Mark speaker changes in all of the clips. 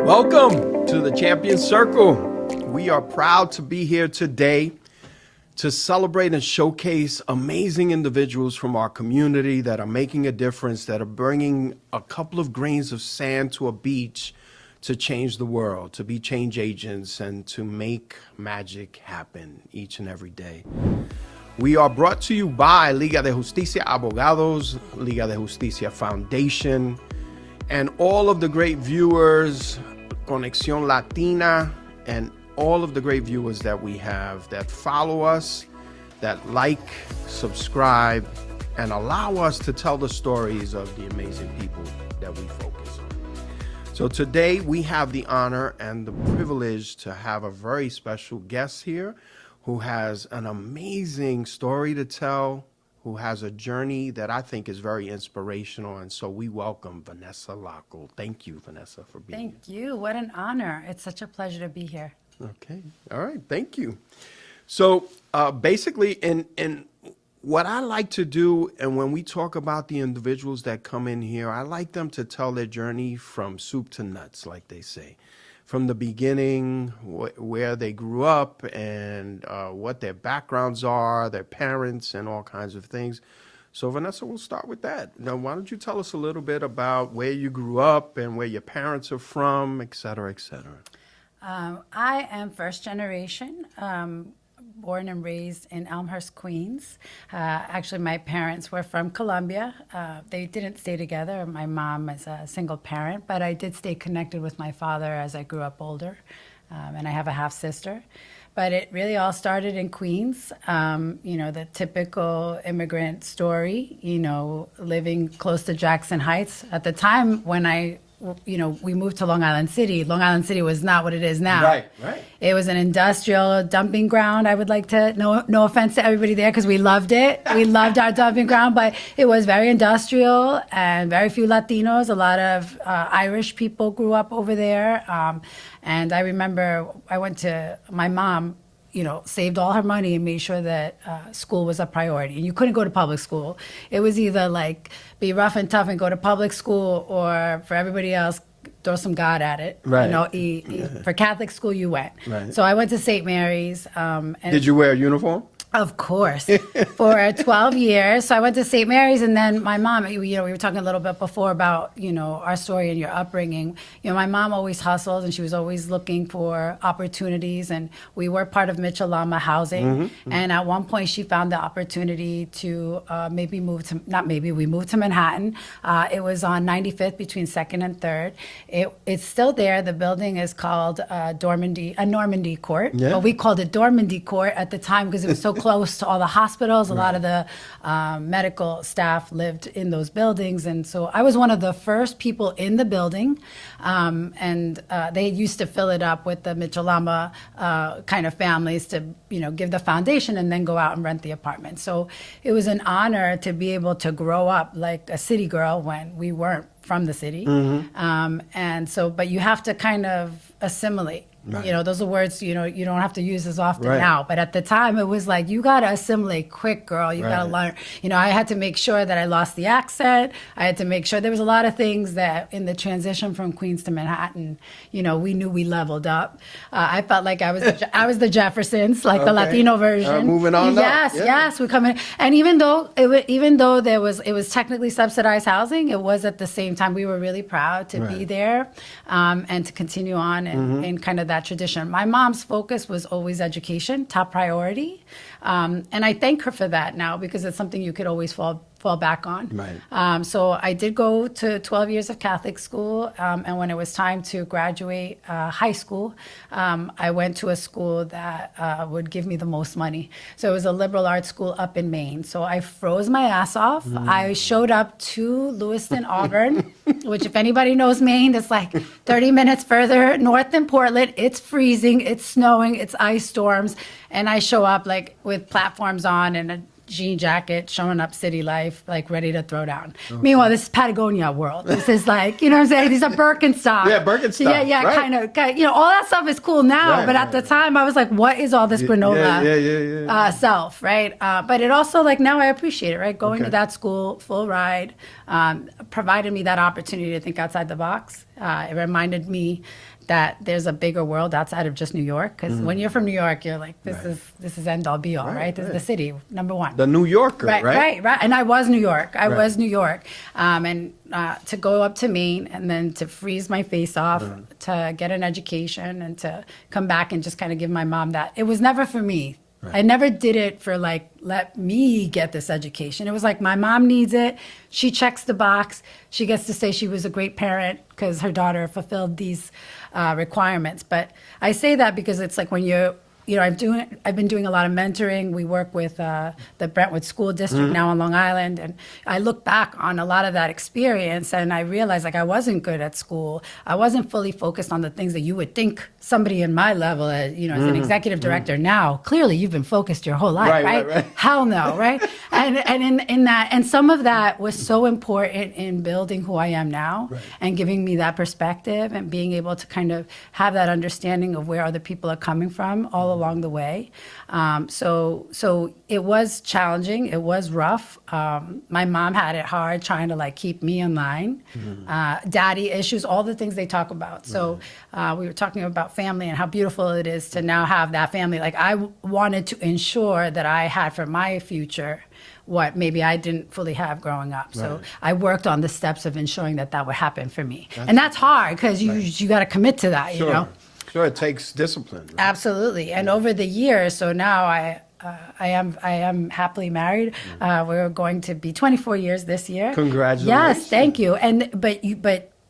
Speaker 1: Welcome to the Champion Circle. We are proud to be here today to celebrate and showcase amazing individuals from our community that are making a difference, that are bringing a couple of grains of sand to a beach to change the world, to be change agents, and to make magic happen each and every day. We are brought to you by Liga de Justicia Abogados, Liga de Justicia Foundation, and all of the great viewers, ConexcionLatina, and all of the great viewers that we have that follow us, that like, subscribe, and allow us to tell the stories of the amazing people that we focus on. So today we have the honor and the privilege to have a very special guest here who has an amazing story to tell, who has a journey that I think is very inspirational. And so we welcome Vanessa Lockel. Thank you, Vanessa, for being here.
Speaker 2: Thank you. What an honor. It's such a pleasure to be here.
Speaker 1: Okay. All right. Thank you. So basically, in what I like to do, and when we talk about the individuals that come in here, I like them to tell their journey from soup to nuts, like they say. From the beginning, where they grew up and what their backgrounds are, their parents, and all kinds of things. So Vanessa, we'll start with that. Now, why don't you tell us a little bit about where you grew up and where your parents are from, et cetera, et cetera.
Speaker 2: I am first generation, born and raised in Elmhurst, Queens. Actually, my parents were from Colombia. They didn't stay together. My mom is a single parent, but I did stay connected with my father as I grew up older, and I have a half sister. But it really all started in Queens, the typical immigrant story, living close to Jackson Heights. At the time when we moved to Long Island City. Long Island City was not what it is now.
Speaker 1: Right.
Speaker 2: It was an industrial dumping ground. I would like to, no offense to everybody there, because we loved it. We loved our dumping ground, but it was very industrial and very few Latinos. A lot of Irish people grew up over there. And I remember my mom, saved all her money and made sure that school was a priority. And you couldn't go to public school. It was either like be rough and tough and go to public school, or for everybody else, throw some God at it.
Speaker 1: Right.
Speaker 2: For Catholic school, you went.
Speaker 1: Right.
Speaker 2: So I went to St. Mary's. And
Speaker 1: Did you wear a uniform?
Speaker 2: Of course, for 12 years. So I went to St. Mary's, and then my mom, we were talking a little bit before about, our story and your upbringing. My mom always hustled, and she was always looking for opportunities, and we were part of Mitchell-Lama housing. Mm-hmm. And at one point, she found the opportunity to we moved to Manhattan. It was on 95th between 2nd and 3rd. It's still there. The building is called Normandy Court. Yeah. But we called it Dormandy Court at the time because it was so close to all the hospitals. A lot of the medical staff lived in those buildings. And so I was one of the first people in the building. And they used to fill it up with the Mitchell-Lama kind of families to, give the foundation and then go out and rent the apartment. So it was an honor to be able to grow up like a city girl when we weren't from the city. Mm-hmm. But you have to kind of assimilate. Right. Those are words, you don't have to use as often now. But at the time, it was like, you got to assimilate quick, girl. You got to learn. I had to make sure that I lost the accent. I had to make sure there was a lot of things that in the transition from Queens to Manhattan, we knew we leveled up. I felt like I was the Jeffersons, like the Latino version.
Speaker 1: Moving on
Speaker 2: Yes,
Speaker 1: up.
Speaker 2: Yes, we come in. And even though it was technically subsidized housing, it was at the same time, we were really proud to be there and to continue on in kind of that tradition. My mom's focus was always education, top priority. And I thank her for that now, because it's something you could always fall back on.
Speaker 1: Right.
Speaker 2: So I did go to 12 years of Catholic school. And when it was time to graduate high school, I went to a school that would give me the most money. So it was a liberal arts school up in Maine. So I froze my ass off. I showed up to Lewiston, Auburn, which if anybody knows Maine, it's like 30 minutes further north than Portland. It's freezing, it's snowing, it's ice storms. And I show up like with platforms on and a jean jacket, showing up city life, like ready to throw down. Okay. Meanwhile, this is Patagonia world. This is like, you know what I'm saying? These are Birkenstock.
Speaker 1: Yeah, Birkenstock.
Speaker 2: Yeah,
Speaker 1: right.
Speaker 2: kind of, you know, all that stuff is cool now. But at the time, I was like, what is all this granola self, right? But it also, like, now I appreciate it, right? Going to that school, full ride, provided me that opportunity to think outside the box. It reminded me that there's a bigger world outside of just New York. Because when you're from New York, you're like, this is end all be all, right? This is the city, number one.
Speaker 1: The New Yorker, right?
Speaker 2: Right. And I was New York. I was New York. And to go up to Maine and then to freeze my face off, to get an education and to come back and just kind of give my mom that. It was never for me. Right. I never did it for like, let me get this education. It was like, my mom needs it. She checks the box. She gets to say she was a great parent because her daughter fulfilled these requirements. But I say that because it's like when I've been doing a lot of mentoring. We work with the Brentwood School District now on Long Island. And I look back on a lot of that experience and I realized like I wasn't good at school. I wasn't fully focused on the things that you would think somebody in my level, as an executive director now, clearly you've been focused your whole life, right? Hell no, right? And in that, and some of that was so important in building who I am now and giving me that perspective and being able to kind of have that understanding of where other people are coming from all along the way. So it was challenging. It was rough. My mom had it hard trying to like keep me in line. Daddy issues, all the things they talk about. So we were talking about family and how beautiful it is to now have that family. Like I wanted to ensure that I had for my future what maybe I didn't fully have growing up. So I worked on the steps of ensuring that would happen for me. And that's hard because you got to commit to that, you know?
Speaker 1: Sure, it takes discipline. Right?
Speaker 2: Absolutely. And over the years, so now I am happily married. We're going to be 24 years this year.
Speaker 1: Congratulations.
Speaker 2: Yes, thank you. But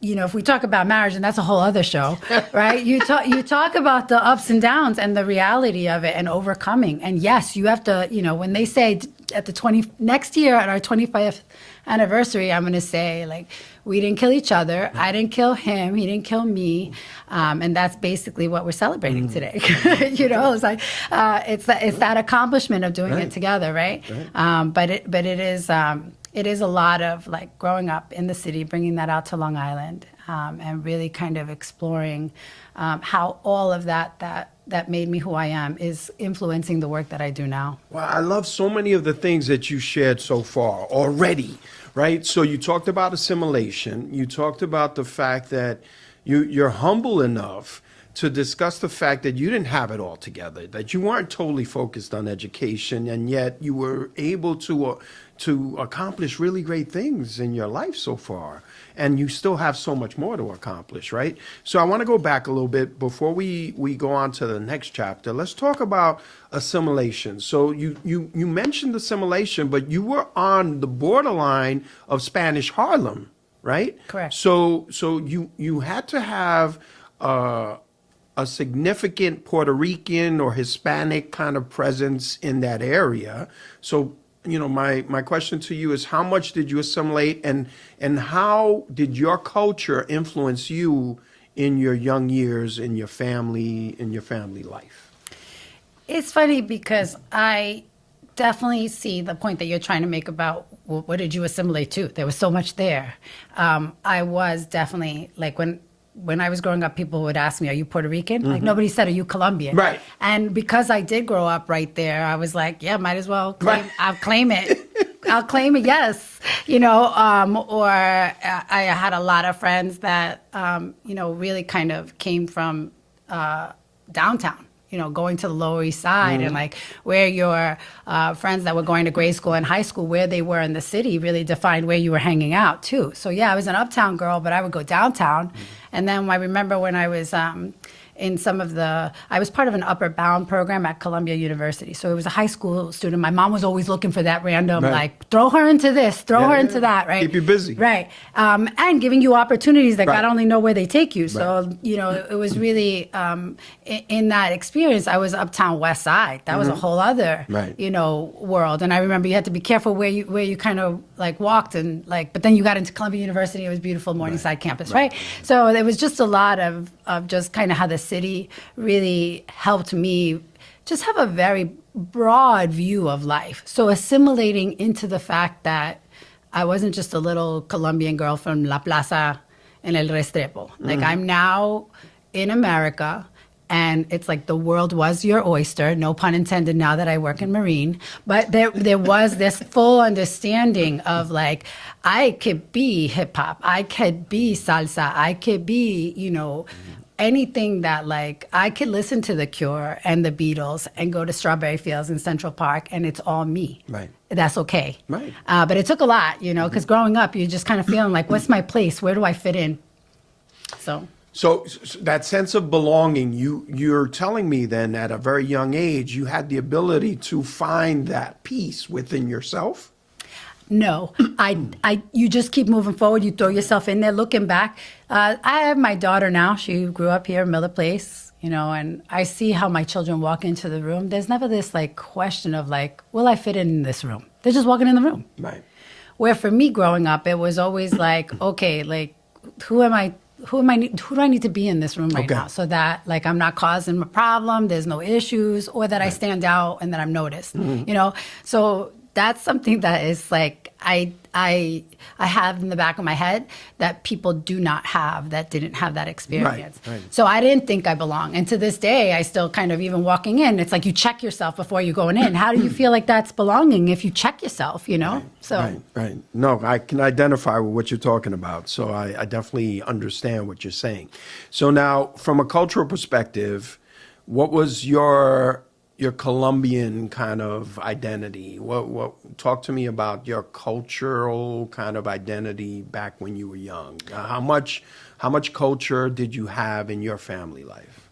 Speaker 2: if we talk about marriage, and that's a whole other show, right? You talk about the ups and downs and the reality of it and overcoming. And yes, you have to, when they say at the next year at our 25th anniversary, I'm going to say like, we didn't kill each other. I didn't kill him. He didn't kill me. And that's basically what we're celebrating today. It's like, it's that accomplishment of doing it together. Right. But it is a lot of like growing up in the city, bringing that out to Long Island, and really kind of exploring how all of that made me who I am is influencing the work that I do now.
Speaker 1: Well, I love so many of the things that you shared so far already, right? So you talked about assimilation. You talked about the fact that you're humble enough to discuss the fact that you didn't have it all together, that you weren't totally focused on education, and yet you were able to accomplish really great things in your life so far. And you still have so much more to accomplish, right? So I want to go back a little bit before we go on to the next chapter. Let's talk about assimilation. So you mentioned assimilation, but you were on the borderline of Spanish Harlem, right?
Speaker 2: Correct.
Speaker 1: So you had to have a significant Puerto Rican or Hispanic kind of presence in that area. So, my question to you is, how much did you assimilate, and how did your culture influence you in your young years, in your family life? It's
Speaker 2: funny because I definitely see the point that you're trying to make about, well, what did you assimilate to? There was so much there. I was definitely like when I was growing up, people would ask me, are you Puerto Rican? Like nobody said, are you Colombian?
Speaker 1: Right.
Speaker 2: And because I did grow up right there, I was like, yeah, might as well claim, I'll claim it. I'll claim it, yes. Or I had a lot of friends that, really kind of came from downtown. Going to the Lower East Side and like where your friends that were going to grade school and high school, where they were in the city really defined where you were hanging out too. So yeah, I was an uptown girl, but I would go downtown. And then I remember when I was in I was part of an upper bound program at Columbia University. So it was a high school student. My mom was always looking for that random, like, throw her into this, throw her into that, right?
Speaker 1: Keep you busy.
Speaker 2: Right. And giving you opportunities that God only know where they take you. So, it was really, in that experience, I was uptown West Side. That was a whole other, world. And I remember you had to be careful where you kind of like walked and like, but then you got into Columbia University. It was beautiful Morningside campus, right? So there was just a lot of just kind of how the city really helped me just have a very broad view of life. So assimilating into the fact that I wasn't just a little Colombian girl from La Plaza in El Restrepo. Like, I'm now in America, and it's like the world was your oyster, no pun intended, now that I work in Marine. But there was this full understanding of, like, I could be hip hop, I could be salsa, I could be, anything that, like, I could listen to The Cure and the Beatles and go to Strawberry Fields in Central Park, and it's all me.
Speaker 1: Right.
Speaker 2: That's okay.
Speaker 1: Right.
Speaker 2: But it took a lot, because growing up, you're just kind of feeling like, what's my place? Where do I fit in?
Speaker 1: So that sense of belonging, you're telling me then at a very young age, you had the ability to find that peace within yourself?
Speaker 2: No, you just keep moving forward. You throw yourself in there. Looking back, I have my daughter now. She grew up here in Miller Place, and I see how my children walk into the room. There's never this, like, question of, like, will I fit in this room? They're just walking in the room.
Speaker 1: Right.
Speaker 2: Where for me growing up, it was always like, okay, like, who am I? Who do I need to be in this room right now, so that, like, I'm not causing a problem, there's no issues, or that I stand out and that I'm noticed, So that's something that is, like, I have in the back of my head that people do not have, that didn't have that experience.
Speaker 1: Right.
Speaker 2: So I didn't think I belonged. And to this day, I still kind of, even walking in, it's like you check yourself before you going in. How do you feel like that's belonging if you check yourself,
Speaker 1: Right. No, I can identify with what you're talking about. So I definitely understand what you're saying. So now, from a cultural perspective, what was your Colombian kind of identity? What talk to me about your cultural kind of identity back when you were young? How much culture did you have in your family life?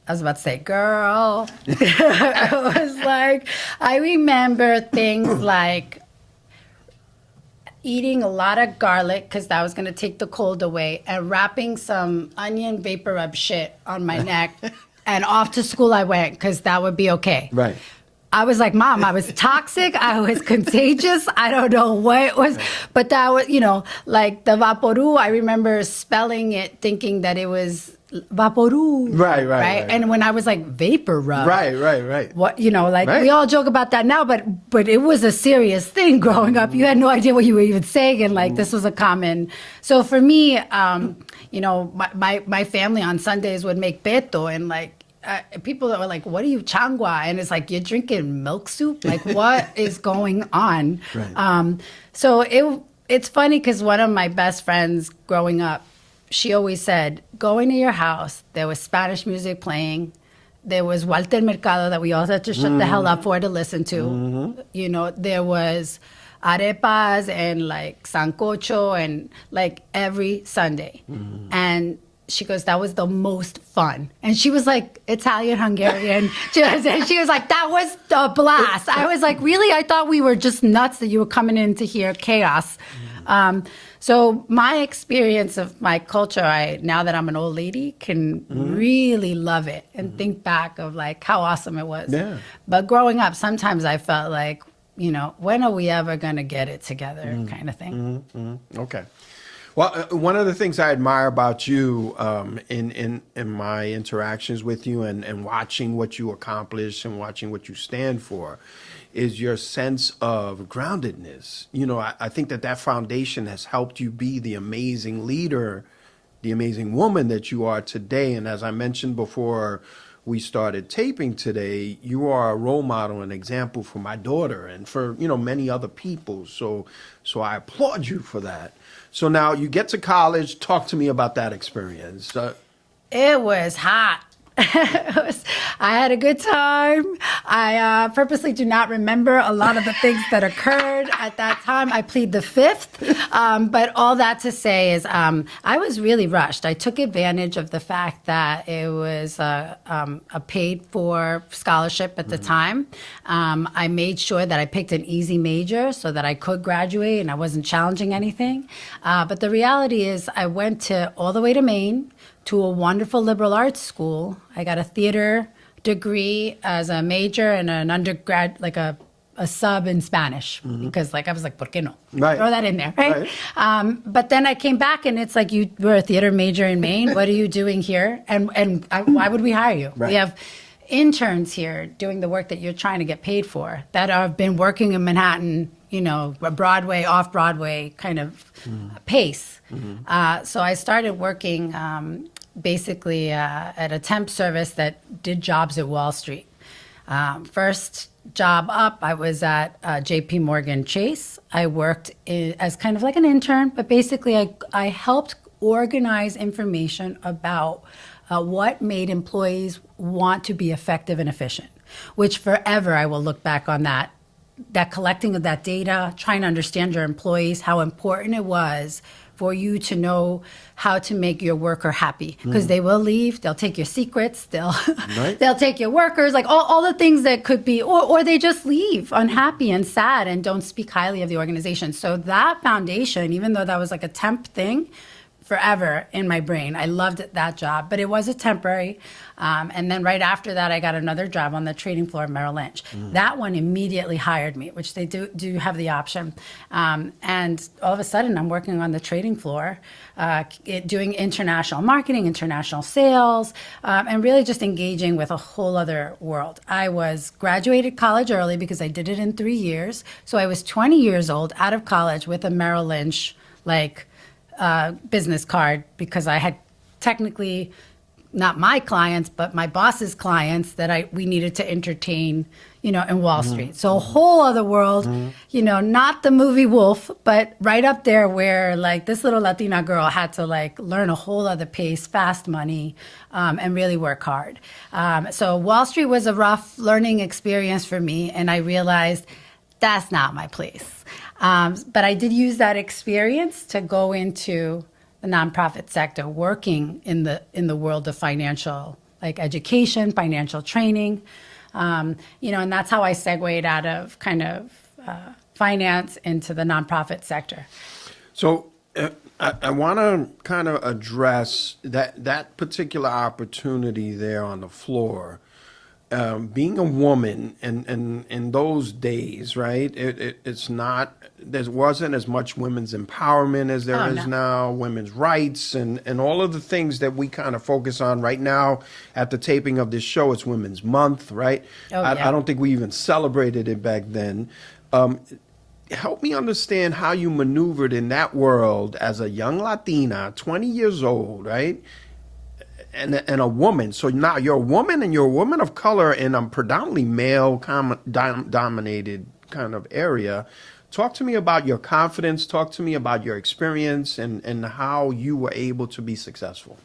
Speaker 2: I was about to say, girl. I was like, I remember things like eating a lot of garlic because that was going to take the cold away, and wrapping some onion vapor rub shit on my neck. And off to school I went because that would be okay.
Speaker 1: Right.
Speaker 2: I was like, Mom, I was toxic. I was contagious. I don't know what it was. Right. But that was, like the Vaporu, I remember spelling it thinking that it was Vaporu. Right. And when I was like, vapor rub.
Speaker 1: Right.
Speaker 2: What, we all joke about that now, but it was a serious thing growing up. You had no idea what you were even saying. And, like, this was a common. So for me, my family on Sundays would make peto, and, like, people that were like, what are you, changua? And it's like, you're drinking milk soup? Like, what is going on?
Speaker 1: Right.
Speaker 2: So it's funny because one of my best friends growing up, she always said, going to your house, there was Spanish music playing. There was Walter Mercado that we all had to shut the hell up for to listen to. There was arepas and, like, sancocho, and, like, every Sunday. And she goes, that was the most fun. And she was like Italian, Hungarian. She was like, that was a blast. I was like, really? I thought we were just nuts that you were coming in to hear chaos. So my experience of my culture, now that I'm an old lady, can really love it and think back of, like, how awesome it was.
Speaker 1: Yeah.
Speaker 2: But growing up, sometimes I felt like, when are we ever going to get it together, kind of thing.
Speaker 1: Okay. Well, one of the things I admire about you in my interactions with you and watching what you accomplish and watching what you stand for is your sense of groundedness. I think that foundation has helped you be the amazing leader, the amazing woman that you are today. And as I mentioned before we started taping today, you are a role model and example for my daughter and for, many other people. So I applaud you for that. So now you get to college. Talk to me about that experience.
Speaker 2: It was hot. I had a good time. I purposely do not remember a lot of the things that occurred at that time. I plead the fifth. But all that to say is I was really rushed. I took advantage of the fact that it was a paid-for scholarship at the time. I made sure that I picked an easy major so that I could graduate and I wasn't challenging anything. But the reality is I went all the way to Maine, to a wonderful liberal arts school. I got a theater degree as a major and an undergrad, like a sub in Spanish, because, like, I was like, ¿por qué no?
Speaker 1: Right.
Speaker 2: Throw that in there, right? But then I came back and it's like, you were a theater major in Maine. What are you doing here? And why would we hire you?
Speaker 1: Right.
Speaker 2: We have interns here doing the work that you're trying to get paid for that have been working in Manhattan, a Broadway, off Broadway kind of pace. So I started working basically at a temp service that did jobs at Wall Street. First job up, I was at JP Morgan Chase. I worked as kind of like an intern, but basically I helped organize information about what made employees want to be effective and efficient, which forever I will look back on that collecting of that data, trying to understand your employees, how important it was for you to know how to make your worker happy, because they will leave, they'll take your secrets, they'll take your workers, like all the things that could be, or they just leave unhappy and sad and don't speak highly of the organization. So that foundation, even though that was like a temp thing, forever in my brain. I loved that job, but it was a temporary. And then right after that, I got another job on the trading floor at Merrill Lynch. That one immediately hired me, which they do have the option. And all of a sudden, I'm working on the trading floor, doing international marketing, international sales, and really just engaging with a whole other world. I was graduated college early because I did it in 3 years. So I was 20 years old, out of college with a Merrill Lynch, business card, because I had technically not my clients, but my boss's clients that we needed to entertain, in Wall Street. So a whole other world, not the movie Wolf, but right up there where this little Latina girl had to learn a whole other pace, fast money, and really work hard. So Wall Street was a rough learning experience for me, and I realized that's not my place. But I did use that experience to go into the nonprofit sector, working in the world of financial, education, financial training, and that's how I segued out of kind of finance into the nonprofit sector.
Speaker 1: So I want to kind of address that particular opportunity there on the floor. Being a woman in those days, right? It's not, there wasn't as much women's empowerment as there is now, women's rights and all of the things that we kind of focus on right now. At the taping of this show, it's Women's Month, right? I don't think we even celebrated it back then. Help me understand how you maneuvered in that world as a young Latina, 20 years old, right? And a woman. So now you're a woman, and you're a woman of color in a predominantly male dominated kind of area. Talk to me about your confidence. Talk to me about your experience and how you were able to be successful.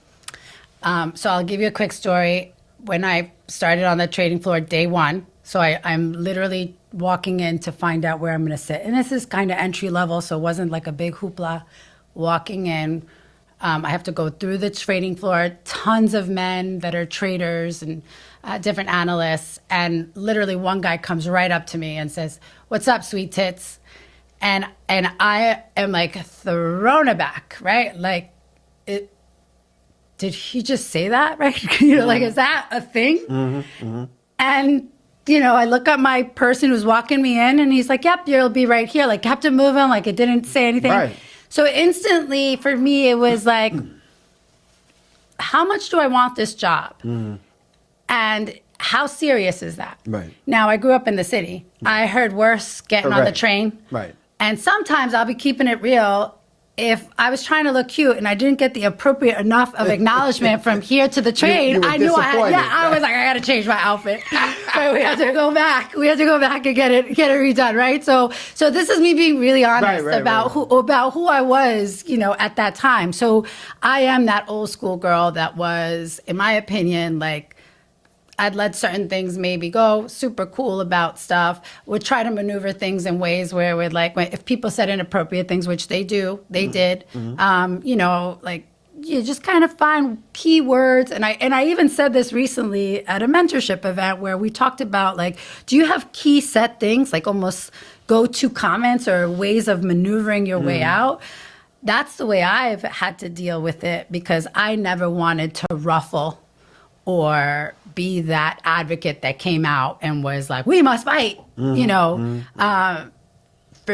Speaker 2: So I'll give you a quick story. When I started on the trading floor day one, so I'm literally walking in to find out where I'm going to sit. And this is kind of entry level, so it wasn't like a big hoopla. Walking in, I have to go through the trading floor, tons of men that are traders and different analysts. And literally one guy comes right up to me and says, "What's up, sweet tits?" And I am thrown aback, right? Did he just say that, right? Is that a thing? And, I look at my person who's walking me in, and he's like, "Yep, you'll be right here." Kept it moving, it didn't say anything.
Speaker 1: Right.
Speaker 2: So instantly, for me, it was how much do I want this job? And how serious is that?
Speaker 1: Right.
Speaker 2: Now, I grew up in the city. I heard worse getting on the train.
Speaker 1: Right.
Speaker 2: And sometimes I'll be keeping it real. If I was trying to look cute and I didn't get the appropriate enough of acknowledgement from here to the train, I knew I was I got to change my outfit. Right, we have to go back. We have to go back and get it redone, right? So this is me being really honest about who I was, at that time. So I am that old school girl that was, in my opinion, I'd let certain things maybe go, super cool about stuff, would try to maneuver things in ways where it would if people said inappropriate things, which they did, you just kind of find key words. And I even said this recently at a mentorship event where we talked about do you have key set things, almost go-to comments or ways of maneuvering your way out? That's the way I've had to deal with it, because I never wanted to ruffle or be that advocate that came out and was we must fight, For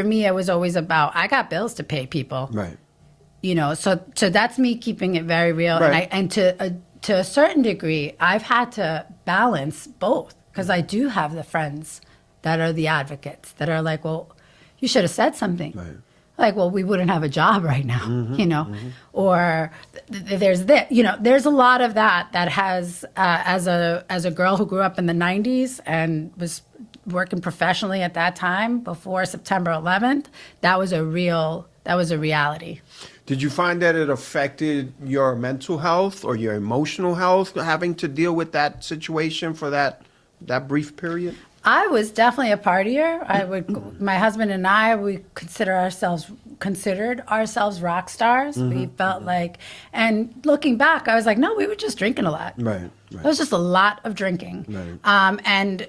Speaker 2: me, it was always about, I got bills to pay, people.
Speaker 1: Right.
Speaker 2: So that's me keeping it very real.
Speaker 1: Right.
Speaker 2: And to to a certain degree, I've had to balance both because I do have the friends that are the advocates that are like, well, you should have said something.
Speaker 1: Right.
Speaker 2: Like, well, we wouldn't have a job right now, or there's this, there's a lot of that has, as a girl who grew up in the 90s and was working professionally at that time before September 11th, that was a reality.
Speaker 1: Did you find that it affected your mental health or your emotional health having to deal with that situation for that brief period?
Speaker 2: I was definitely a partier. My husband and I, we considered ourselves rock stars. We felt like, and looking back, I was like, no, we were just drinking a lot.
Speaker 1: Right.
Speaker 2: It was just a lot of drinking.
Speaker 1: Right.
Speaker 2: And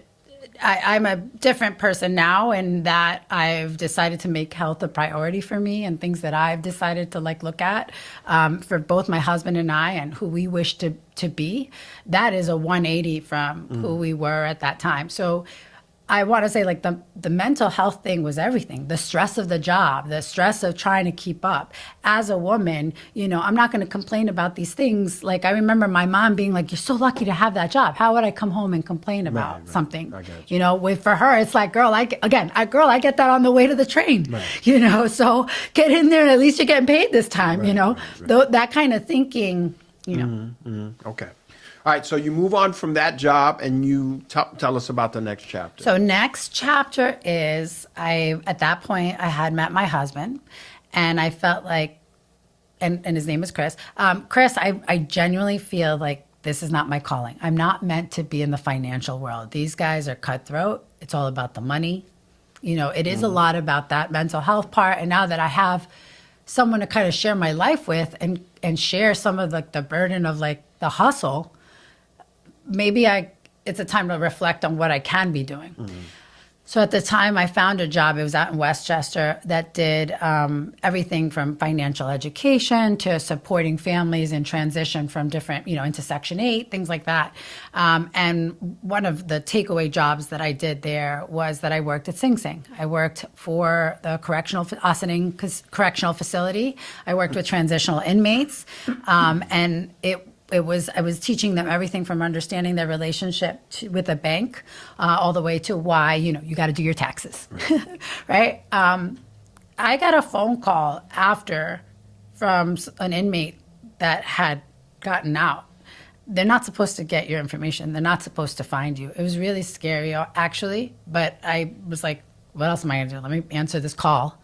Speaker 2: I'm a different person now in that I've decided to make health a priority for me and things that I've decided to look at for both my husband and I and who we wish to be. That is a 180 from who we were at that time. So I want to say the mental health thing was everything. The stress of the job, the stress of trying to keep up. As a woman, I'm not going to complain about these things. Like I remember my mom being like, "You're so lucky to have that job. How would I come home and complain about something?"
Speaker 1: I got you.
Speaker 2: For her, it's like, I get that on the way to the train.
Speaker 1: Right.
Speaker 2: So get in there and at least you're getting paid this time.
Speaker 1: Right.
Speaker 2: That kind of thinking.
Speaker 1: Okay. All right, so you move on from that job and you tell us about the next chapter.
Speaker 2: So next chapter is, at that point, I had met my husband and I felt like, and his name is Chris. Chris, I genuinely feel like this is not my calling. I'm not meant to be in the financial world. These guys are cutthroat. It's all about the money. It is a lot about that mental health part. And now that I have someone to kind of share my life with and share some of the burden of the hustle, maybe it's a time to reflect on what I can be doing. So at the time I found a job, it was out in Westchester, that did everything from financial education to supporting families in transition from different, into Section 8, things like that. And one of the takeaway jobs that I did there was that I worked at Sing Sing. I worked for the Ossining Correctional Facility. I worked with transitional inmates. And I was teaching them everything from understanding their relationship with a bank all the way to why, you got to do your taxes, right? I got a phone call after from an inmate that had gotten out. They're not supposed to get your information. They're not supposed to find you. It was really scary, actually, but I was like, what else am I going to do? Let me answer this call.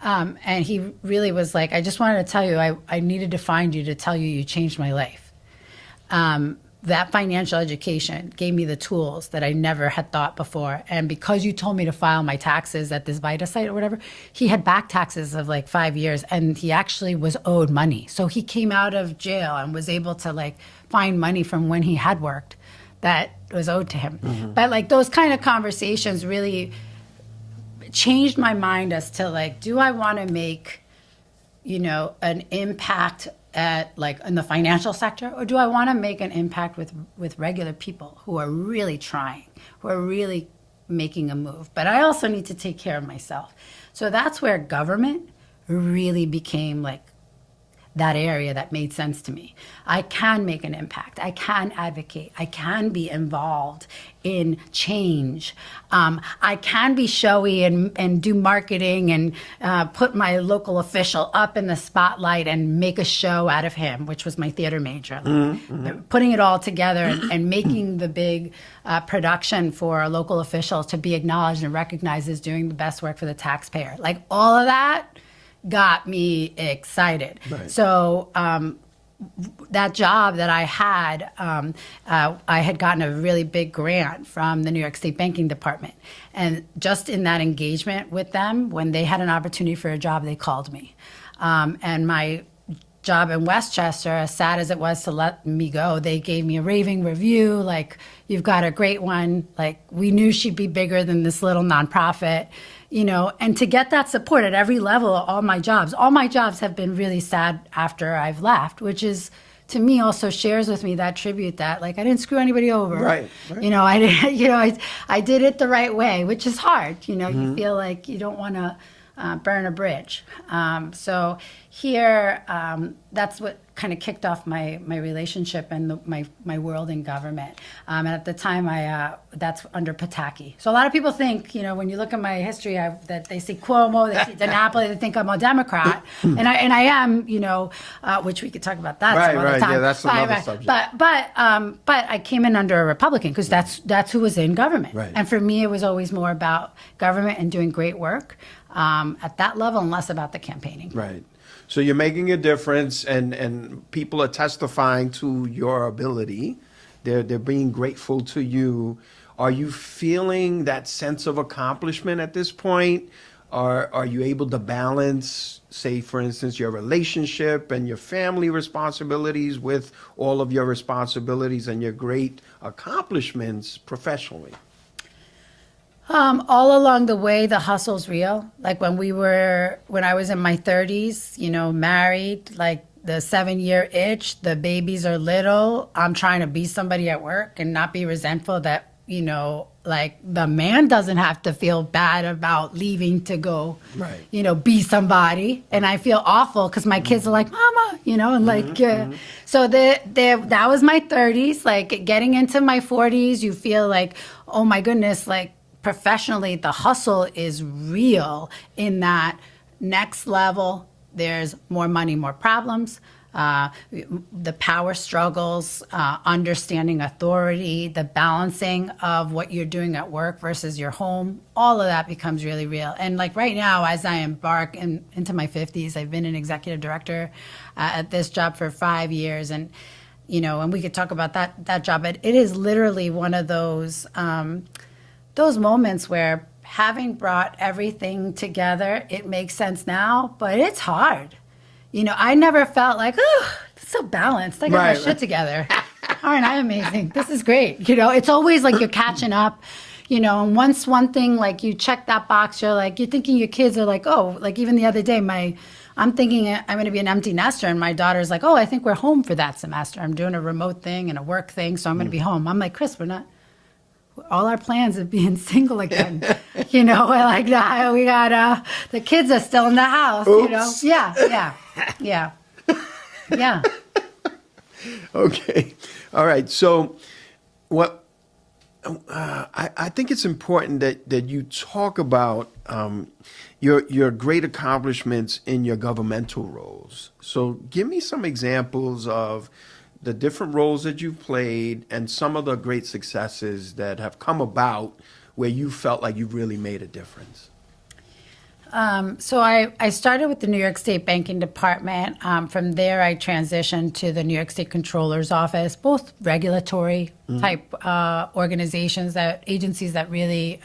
Speaker 2: And he really was like, I just wanted to tell you, I needed to find you to tell you changed my life. That financial education gave me the tools that I never had thought before. And because you told me to file my taxes at this Vita site or whatever, he had back taxes of 5 years and he actually was owed money. So he came out of jail and was able to find money from when he had worked that was owed to him. But those kind of conversations really changed my mind as to do I want to make, an impact at in the financial sector, or do I want to make an impact with regular people who are really trying, who are really making a move? But I also need to take care of myself. So that's where government really became that area that made sense to me. I can make an impact. I can advocate. I can be involved in change. I can be showy and do marketing and put my local official up in the spotlight and make a show out of him, which was my theater major. Putting it all together and making the big production for a local official to be acknowledged and recognized as doing the best work for the taxpayer. All of that got me excited.
Speaker 1: Right.
Speaker 2: So that job that I had gotten a really big grant from the New York State Banking Department. And just in that engagement with them, when they had an opportunity for a job, they called me. And my job in Westchester, as sad as it was to let me go, they gave me a raving review, you've got a great one. We knew she'd be bigger than this little nonprofit. And to get that support at every level of all my jobs have been really sad after I've left, which is, to me, also shares with me that tribute that, I didn't screw anybody over.
Speaker 1: Right.
Speaker 2: I did it the right way, which is hard. You feel like you don't want to burn a bridge. So here, that's what kind of kicked off my relationship and my world in government. And at the time, that's under Pataki. So a lot of people think, when you look at my history, that they see Cuomo, they see DiNapoli, they think I'm a Democrat, and I am, which we could talk about that some other time.
Speaker 1: Yeah, that's another subject.
Speaker 2: But I came in under a Republican because that's who was in government.
Speaker 1: Right.
Speaker 2: And for me, it was always more about government and doing great work at that level and less about the campaigning.
Speaker 1: Right. So you're making a difference, and people are testifying to your ability. They're being grateful to you. Are you feeling that sense of accomplishment at this point? Are you able to balance, say, for instance, your relationship and your family responsibilities with all of your responsibilities and your great accomplishments professionally?
Speaker 2: All along the way, the hustle's real. Like when I was in my 30s, married, like the 7-year itch, the babies are little. I'm trying to be somebody at work and not be resentful that, like the man doesn't have to feel bad about leaving to go,
Speaker 1: right.
Speaker 2: Be somebody. And I feel awful because my kids are like, Mama, and like, so that was my 30s. Like getting into my 40s, you feel like, oh my goodness, like, professionally, the hustle is real in that next level, there's more money, more problems, the power struggles, understanding authority, the balancing of what you're doing at work versus your home, all of that becomes really real. And like right now, as I embark into my 50s, I've been an executive director at this job for 5 years. And, and we could talk about that job, but it is literally one of those moments where having brought everything together, it makes sense now, but it's hard. I never felt like, oh, it's so balanced. I got my shit together. Aren't I amazing? This is great. It's always like you're catching up, and once one thing, like you check that box, you're thinking your kids are like, oh, like even the other day, I'm thinking I'm going to be an empty nester, and my daughter's like, oh, I think we're home for that semester. I'm doing a remote thing and a work thing, so I'm going to be home. I'm like, Chris, we're not. All our plans of being single again, we're like, nah, we got, the kids are still in the house,
Speaker 1: Oops.
Speaker 2: Yeah.
Speaker 1: Okay. All right. So what, I think it's important that you talk about your great accomplishments in your governmental roles. So give me some examples of the different roles that you've played and some of the great successes that have come about where you felt like you really made a difference.
Speaker 2: So I started with the New York State Banking Department. From there, I transitioned to the New York State Controller's Office, both regulatory type agencies that really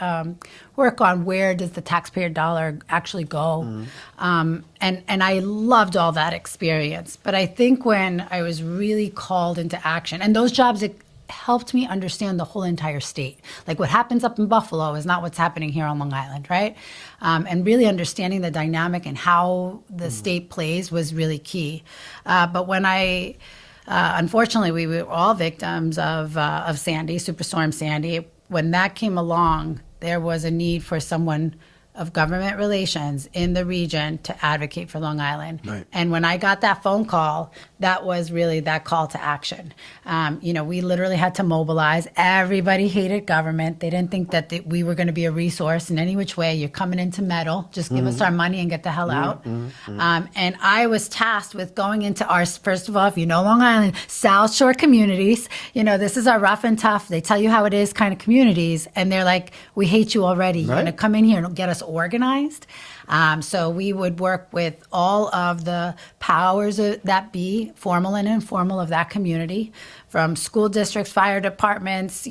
Speaker 2: work on where does the taxpayer dollar actually go. And I loved all that experience. But I think when I was really called into action, and those jobs, it helped me understand the whole entire state. Like what happens up in Buffalo is not what's happening here on Long Island, right? And really understanding the dynamic and how the state plays was really key. But when unfortunately, we were all victims of Sandy, Superstorm Sandy. When that came along, there was a need for someone of government relations in the region to advocate for Long Island.
Speaker 1: Right.
Speaker 2: And when I got that phone call, that was really that call to action. We literally had to mobilize. Everybody hated government. They didn't think that we were going to be a resource in any which way. You're coming in to meddle. Just give us our money and get the hell out. And I was tasked with going into our, first of all, if you know Long Island, South Shore communities, this is our rough and tough. They tell you how it is kind of communities. And they're like, we hate you already. You're going to come in here and get us organized. So we would work with all of the powers that be, formal and informal, of that community, from school districts, fire departments,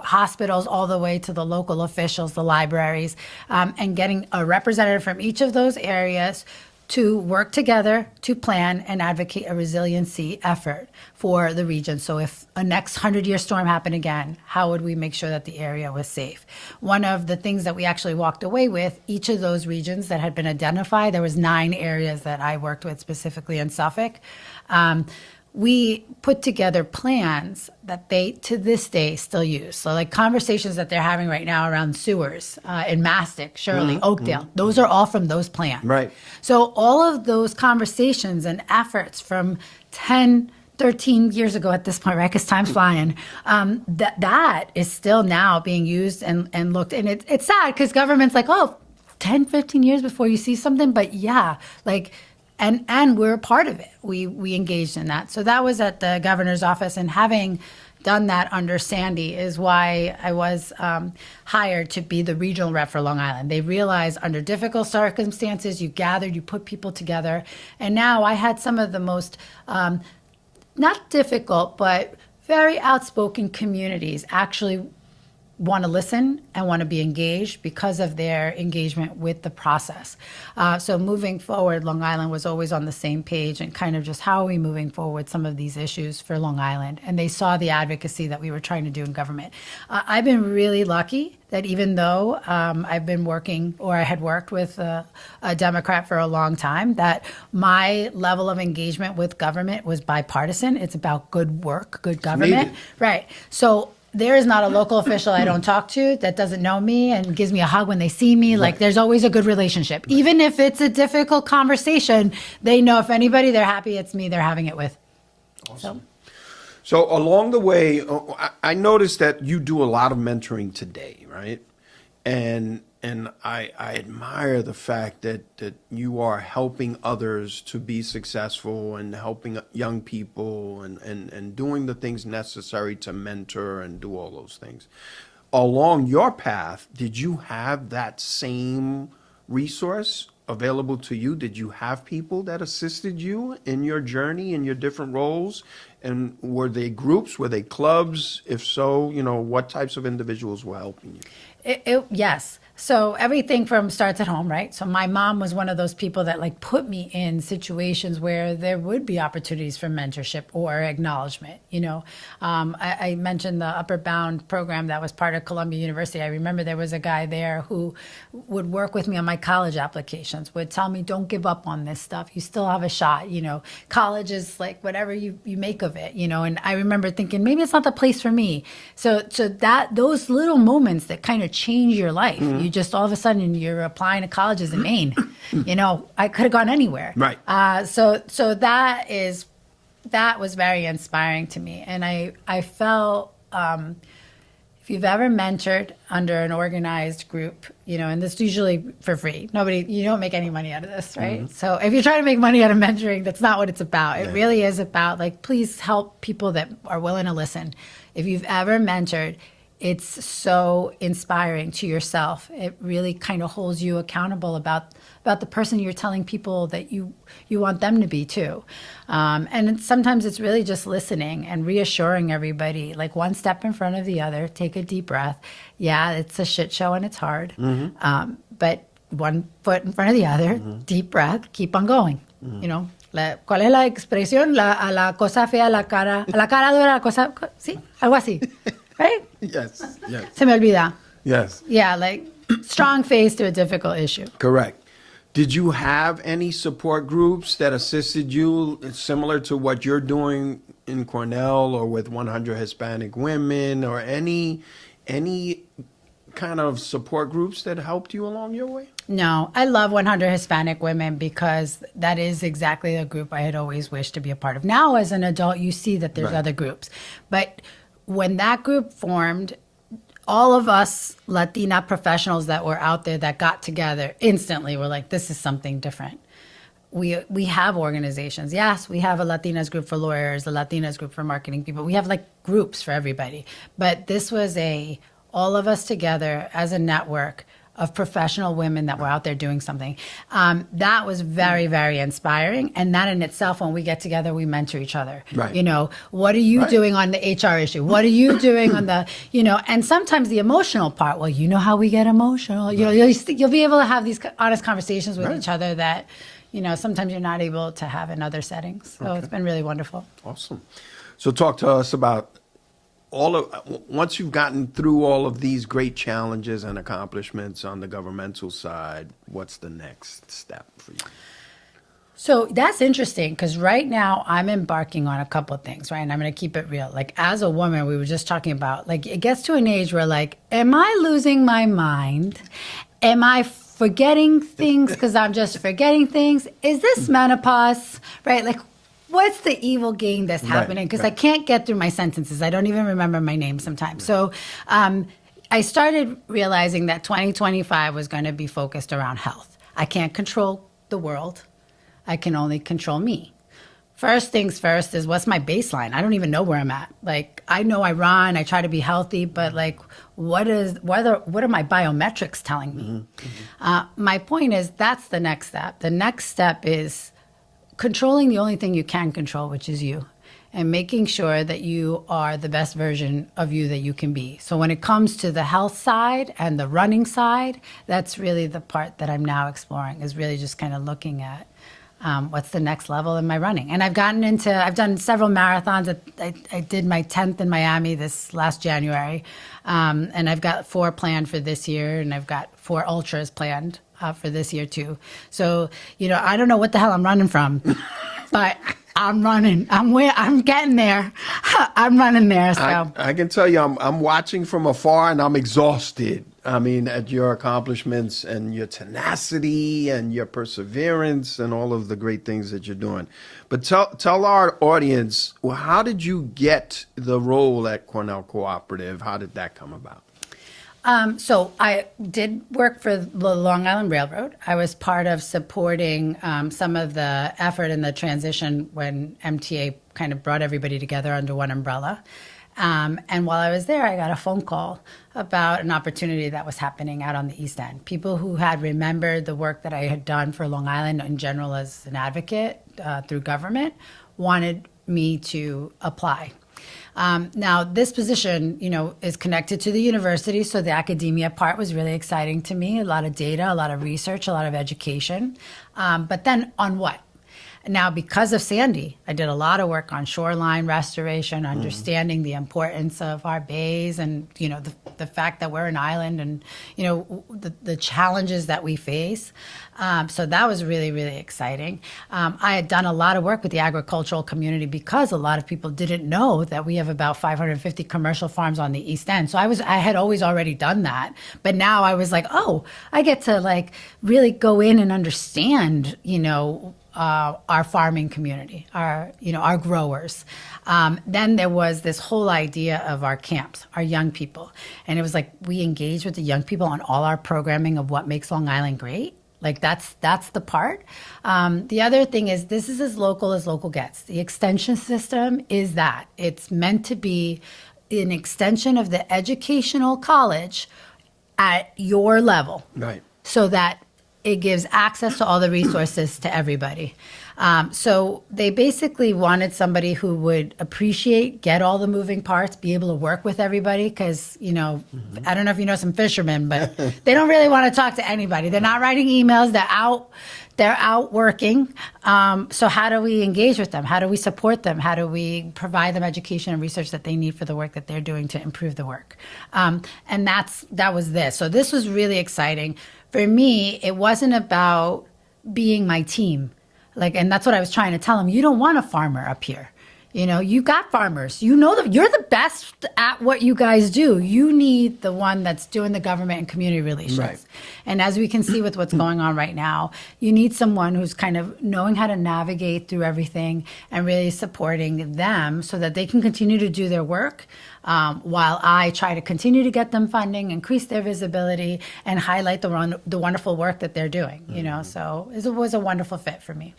Speaker 2: hospitals, all the way to the local officials, the libraries, and getting a representative from each of those areas to work together to plan and advocate a resiliency effort for the region. So if a next 100-year storm happened again, how would we make sure that the area was safe? One of the things that we actually walked away with, each of those regions that had been identified, there was 9 areas that I worked with specifically in Suffolk. we put together plans that they, to this day, still use. So like conversations that they're having right now around sewers in Mastic, Shirley, Oakdale, those are all from those plans.
Speaker 1: Right.
Speaker 2: So all of those conversations and efforts from 10, 13 years ago at this point, right? Because time's flying. That is still now being used and looked. And it's sad because government's like, oh, 10, 15 years before you see something. But yeah, like, and we're a part of it. We engaged in that. So that was at the governor's office, and having done that under Sandy is why I was hired to be the regional rep for Long Island. They realized under difficult circumstances, you gathered, you put people together. And now I had some of the most, not difficult, but very outspoken communities actually want to listen and want to be engaged because of their engagement with the process. So moving forward, Long Island was always on the same page and kind of just how are we moving forward some of these issues for Long Island. And they saw the advocacy that we were trying to do in government. I've been really lucky that even though I've been working, or I had worked with a Democrat for a long time, that my level of engagement with government was bipartisan. It's about good work, good government. Right. So there is not a local official I don't talk to that doesn't know me and gives me a hug when they see me. Right. Like there's always a good relationship. Right. Even if it's a difficult conversation, they know if anybody they're happy, it's me they're having it with.
Speaker 1: Awesome. So along the way, I noticed that you do a lot of mentoring today, right? And I admire the fact that you are helping others to be successful and helping young people and doing the things necessary to mentor and do all those things. Along your path, did you have that same resource available to you? Did you have people that assisted you in your journey, in your different roles? And were they groups? Were they clubs? If so, what types of individuals were helping you?
Speaker 2: Yes. So everything from starts at home, right? So my mom was one of those people that like put me in situations where there would be opportunities for mentorship or acknowledgement. I mentioned the Upper Bound program that was part of Columbia University. I remember there was a guy there who would work with me on my college applications, would tell me, don't give up on this stuff. You still have a shot. College is like whatever you make of it, and I remember thinking maybe it's not the place for me. So that those little moments that kind of change your life. You just all of a sudden you're applying to colleges in Maine. I could have gone anywhere.
Speaker 1: Right.
Speaker 2: So that was very inspiring to me, and I felt if you've ever mentored under an organized group, and this is usually for free. You don't make any money out of this, right? Mm-hmm. So if you're trying to make money out of mentoring, that's not what it's about. It really is about like, please help people that are willing to listen. If you've ever mentored, it's so inspiring to yourself. It really kind of holds you accountable about the person you're telling people that you want them to be too. And sometimes it's really just listening and reassuring everybody, like one step in front of the other, take a deep breath. Yeah, it's a shit show and it's hard. Mm-hmm. But one foot in front of the other, deep breath, keep on going. ¿Cuál es la expresión? A la cosa fea, a la cara dura, la cosa, sí, algo así. Right?
Speaker 1: Yes.
Speaker 2: Se me olvida.
Speaker 1: Yes.
Speaker 2: Yeah, like strong face to a difficult issue.
Speaker 1: Correct. Did you have any support groups that assisted you similar to what you're doing in Cornell or with 100 Hispanic Women or any kind of support groups that helped you along your way?
Speaker 2: No, I love 100 Hispanic Women because that is exactly the group I had always wished to be a part of. Now, as an adult, you see that there's other groups. But when that group formed, all of us Latina professionals that were out there that got together instantly were like, this is something different. We have organizations. Yes, we have a Latinas group for lawyers, a Latinas group for marketing people. We have like groups for everybody. But this was all of us together as a network of professional women that were out there doing something. That was very, very inspiring. And that in itself, when we get together, we mentor each other. Right. What are you doing on the HR issue? What are you doing on the, and sometimes the emotional part, well, you know how we get emotional. You'll be able to have these honest conversations with each other that, sometimes you're not able to have in other settings. So it's been really wonderful.
Speaker 1: Awesome. So talk to us about once you've gotten through all of these great challenges and accomplishments on the governmental side, what's the next step for you?
Speaker 2: So that's interesting because right now I'm embarking on a couple of things, right? And I'm going to keep it real. Like as a woman, we were just talking about, like it gets to an age where like, am I losing my mind? Am I forgetting things because I'm just forgetting things? Is this menopause, right? Like what's the evil game that's happening? Because I can't get through my sentences. I don't even remember my name sometimes. So I started realizing that 2025 was going to be focused around health. I can't control the world. I can only control me. First things first is what's my baseline? I don't even know where I'm at. Like I know I run, I try to be healthy, but like what are my biometrics telling me? My point is that's the next step. The next step is controlling the only thing you can control, which is you, and making sure that you are the best version of you that you can be. So when it comes to the health side and the running side, that's really the part that I'm now exploring, is really just kind of looking at what's the next level in my running. And I've done several marathons. I did my 10th in Miami this last January. And I've got 4 planned for this year, and I've got 4 ultras planned for this year too. So, I don't know what the hell I'm running from, but I'm running. I'm getting there. I'm running there. So
Speaker 1: I can tell you, I'm watching from afar, and I'm exhausted. I mean, at your accomplishments and your tenacity and your perseverance and all of the great things that you're doing. But tell our audience, well, how did you get the role at Cornell Cooperative? How did that come about?
Speaker 2: So I did work for the Long Island Railroad. I was part of supporting some of the effort in the transition when MTA kind of brought everybody together under one umbrella. And while I was there, I got a phone call about an opportunity that was happening out on the East End. People who had remembered the work that I had done for Long Island in general as an advocate through government wanted me to apply. Now, this position, is connected to the university, so the academia part was really exciting to me. A lot of data, a lot of research, a lot of education. But then on what? Now, because of Sandy, I did a lot of work on shoreline restoration, understanding the importance of our bays and, the fact that we're an island and, the challenges that we face. So that was really, really exciting. I had done a lot of work with the agricultural community because a lot of people didn't know that we have about 550 commercial farms on the East End. So I had always already done that. But now I was like, oh, I get to really go in and understand, our farming community, our growers. Then there was this whole idea of our camps, our young people. And it was like we engage with the young people on all our programming of what makes Long Island great. Like that's the part. The other thing is this is as local gets. The extension system is that. It's meant to be an extension of the educational college at your level.
Speaker 1: Right.
Speaker 2: So that it gives access to all the resources to everybody. So they basically wanted somebody who would appreciate, get all the moving parts, be able to work with everybody. Because, I don't know if you know some fishermen, but they don't really want to talk to anybody. They're not writing emails. They're out working. So how do we engage with them? How do we support them? How do we provide them education and research that they need for the work that they're doing to improve the work? And that was this. So this was really exciting. For me, it wasn't about being my team. And that's what I was trying to tell them. You don't want a farmer up here. You got farmers. You're the best at what you guys do. You need the one that's doing the government and community relations. Right. And as we can see with what's going on right now, you need someone who's kind of knowing how to navigate through everything and really supporting them so that they can continue to do their work while I try to continue to get them funding, increase their visibility, and highlight the wonderful work that they're doing. So it was a wonderful fit for me.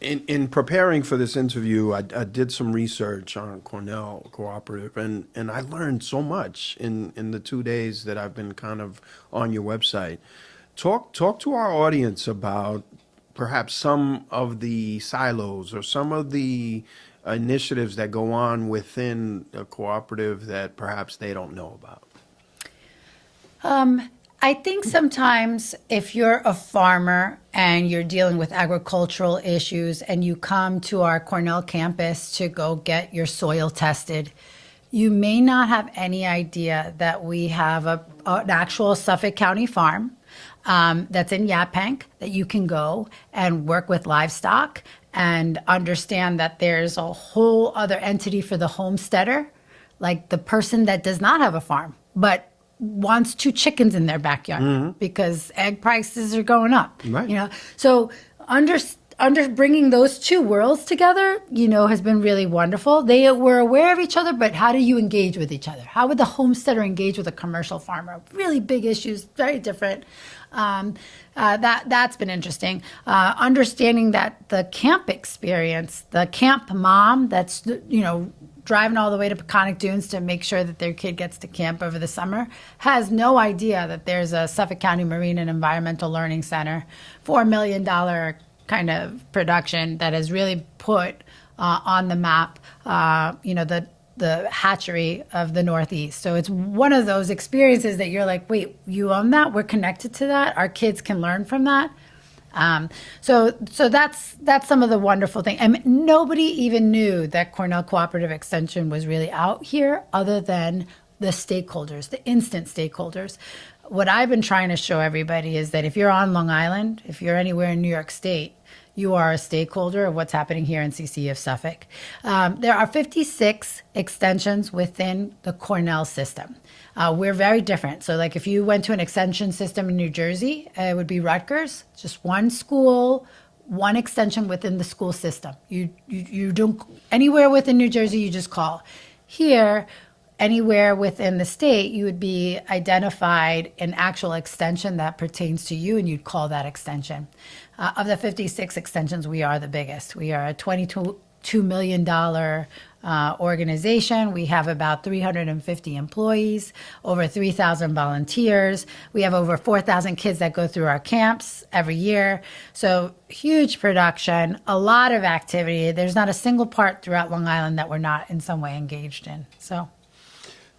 Speaker 1: In preparing for this interview, I did some research on Cornell Cooperative, and I learned so much in the 2 days that I've been kind of on your website. Talk to our audience about perhaps some of the silos or some of the initiatives that go on within a cooperative that perhaps they don't know about.
Speaker 2: I think sometimes if you're a farmer and you're dealing with agricultural issues and you come to our Cornell campus to go get your soil tested, you may not have any idea that we have an actual Suffolk County farm that's in Yaphank that you can go and work with livestock and understand that there's a whole other entity for the homesteader, like the person that does not have a farm, but wants 2 chickens in their backyard because egg prices are going up.
Speaker 1: Right.
Speaker 2: You know, so under bringing those 2 worlds together, you know, has been really wonderful. They were aware of each other, but how do you engage with each other? How would the homesteader engage with a commercial farmer? Really big issues, very different. That's been interesting. Understanding that the camp experience, the camp mom that's, you know, driving all the way to Peconic Dunes to make sure that their kid gets to camp over the summer, has no idea that there's a Suffolk County Marine and Environmental Learning Center, $4 million kind of production that has really put on the map, you know, the hatchery of the Northeast. So it's one of those experiences that you're like, wait, you own that? We're connected to that? Our kids can learn from that? So that's some of the wonderful things. And nobody even knew that Cornell Cooperative Extension was really out here other than the stakeholders, the instant stakeholders. What I've been trying to show everybody is that if you're on Long Island, if you're anywhere in New York State, you are a stakeholder of what's happening here in CC of Suffolk. There are 56 extensions within the Cornell system. We're very different. So like if you went to an extension system in New Jersey, it would be Rutgers, just one school, one extension within the school system. You don't, anywhere within New Jersey, you just call. Here, anywhere within the state, you would be identified an actual extension that pertains to you, and you'd call that extension. Of the 56 extensions, we are the biggest. We are a $22 million organization. We have about 350 employees, over 3,000 volunteers. We have over 4,000 kids that go through our camps every year. So huge production, a lot of activity. There's not a single part throughout Long Island that we're not in some way engaged in. So.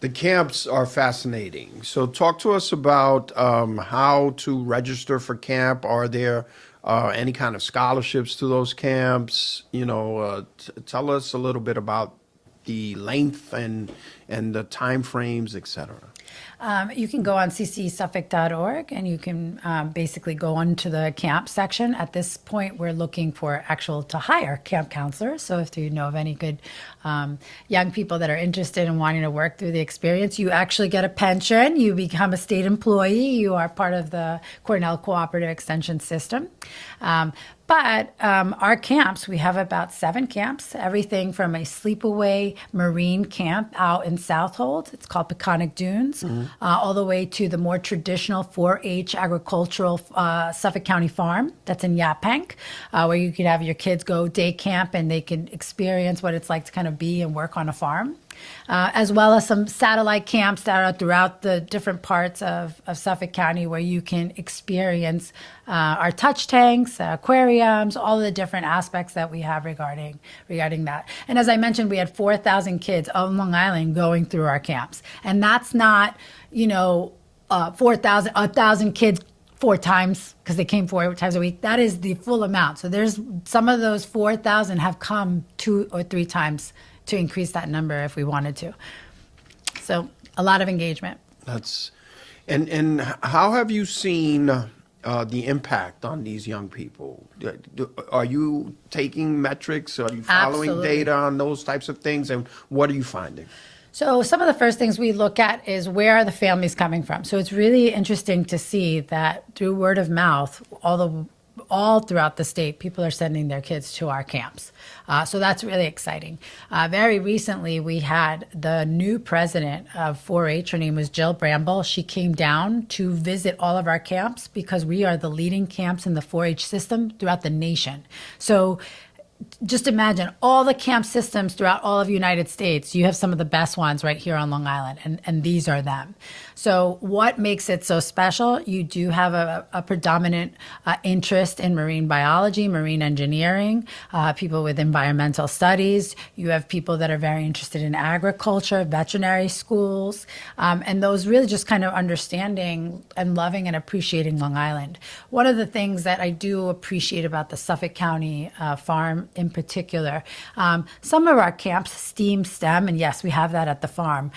Speaker 1: The camps are fascinating. So talk to us about how to register for camp. Are there any kind of scholarships to those camps? You know, tell us a little bit about the length and the time frames, et cetera.
Speaker 2: You can go on ccsuffolk.org and you can basically go onto the camp section. At this point, we're looking for to hire camp counselors. So if you know of any good young people that are interested in wanting to work through the experience, you actually get a pension. You become a state employee. You are part of the Cornell Cooperative Extension System. But our camps, we have about 7 camps, everything from a sleepaway marine camp out in Southold. It's called Peconic Dunes, all the way to the more traditional 4-H agricultural Suffolk County farm that's in Yaphank, where you could have your kids go day camp and they can experience what it's like to kind of be and work on a farm. As well as some satellite camps that are throughout the different parts of Suffolk County where you can experience our touch tanks, aquariums, all the different aspects that we have regarding that. And as I mentioned, we had 4,000 kids on Long Island going through our camps. And that's not, 1,000 kids 4 times because they came 4 times a week. That is the full amount. So there's some of those 4,000 have come 2 or 3 times to increase that number if we wanted to. So a lot of engagement.
Speaker 1: And how have you seen the impact on these young people? Are you taking metrics? Are you following
Speaker 2: Absolutely.
Speaker 1: data on those types of things? And what are you finding?
Speaker 2: So some of the first things we look at is where are the families coming from? So it's really interesting to see that through word of mouth, all throughout the state, people are sending their kids to our camps. So that's really exciting. Very recently, we had the new president of 4-H. Her name was Jill Bramble. She came down to visit all of our camps because we are the leading camps in the 4-H system throughout the nation. So just imagine all the camp systems throughout all of the United States. You have some of the best ones right here on Long Island, and these are them. So what makes it so special? You do have a predominant interest in marine biology, marine engineering, people with environmental studies. You have people that are very interested in agriculture, veterinary schools, and those really just kind of understanding and loving and appreciating Long Island. One of the things that I do appreciate about the Suffolk County Farm in particular. Some of our camps STEAM, STEM, and yes, we have that at the farm.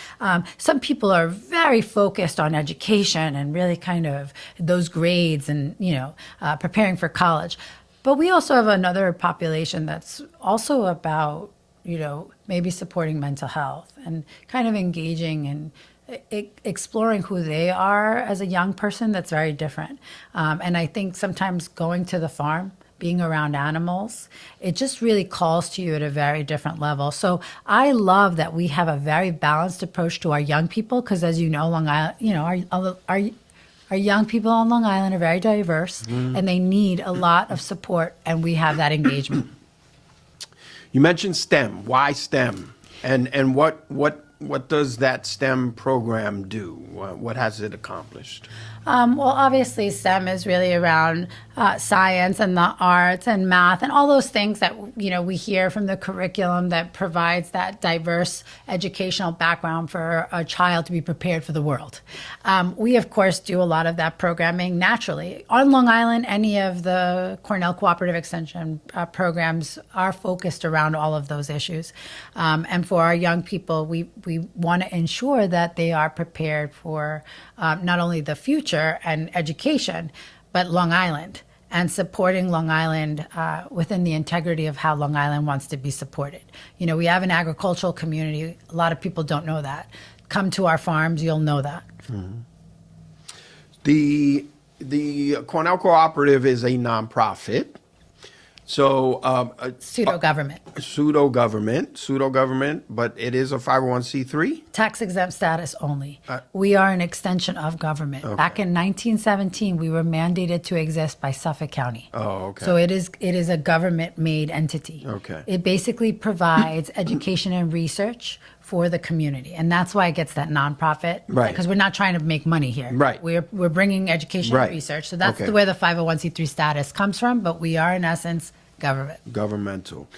Speaker 2: Some people are very focused on education and really kind of those grades and, preparing for college. But we also have another population that's also about, maybe supporting mental health and kind of engaging and exploring who they are as a young person that's very different. And I think sometimes going to the farm, being around animals, it just really calls to you at a very different level. So I love that we have a very balanced approach to our young people because, as you know, Long Island, our young people on Long Island are very diverse and they need a lot of support, and we have that engagement.
Speaker 1: You mentioned STEM. Why STEM? And what does that STEM program do? What has it accomplished?
Speaker 2: Well, obviously, STEM is really around science and the arts and math and all those things that we hear from the curriculum that provides that diverse educational background for a child to be prepared for the world. We, of course, do a lot of that programming naturally. On Long Island, any of the Cornell Cooperative Extension programs are focused around all of those issues. And for our young people, we want to ensure that they are prepared for not only the future and education, but Long Island and supporting Long Island within the integrity of how Long Island wants to be supported. We have an agricultural community. A lot of people don't know that. Come to our farms, you'll know that.
Speaker 1: Mm-hmm. The Cornell Cooperative is a nonprofit. So
Speaker 2: pseudo-government,
Speaker 1: but it is a 501c3?
Speaker 2: Tax-exempt status only. We are an extension of government.
Speaker 1: Okay.
Speaker 2: Back in 1917, we were mandated to exist by Suffolk County.
Speaker 1: Oh, okay.
Speaker 2: So it is a government-made entity.
Speaker 1: Okay.
Speaker 2: It basically provides education and research for the community, and that's why it gets that nonprofit.
Speaker 1: Right.
Speaker 2: Because we're not trying to make money here.
Speaker 1: Right.
Speaker 2: We're bringing education
Speaker 1: Right.
Speaker 2: and research. So that's
Speaker 1: Okay.
Speaker 2: where the 501c3 status comes from, but we are, in essence,
Speaker 1: Governmental.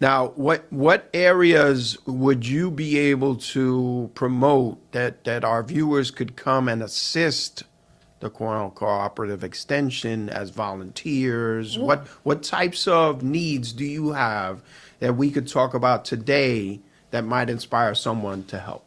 Speaker 1: Now, what areas would you be able to promote that our viewers could come and assist the Cornell Cooperative Extension as volunteers? What types of needs do you have that we could talk about today that might inspire someone to help?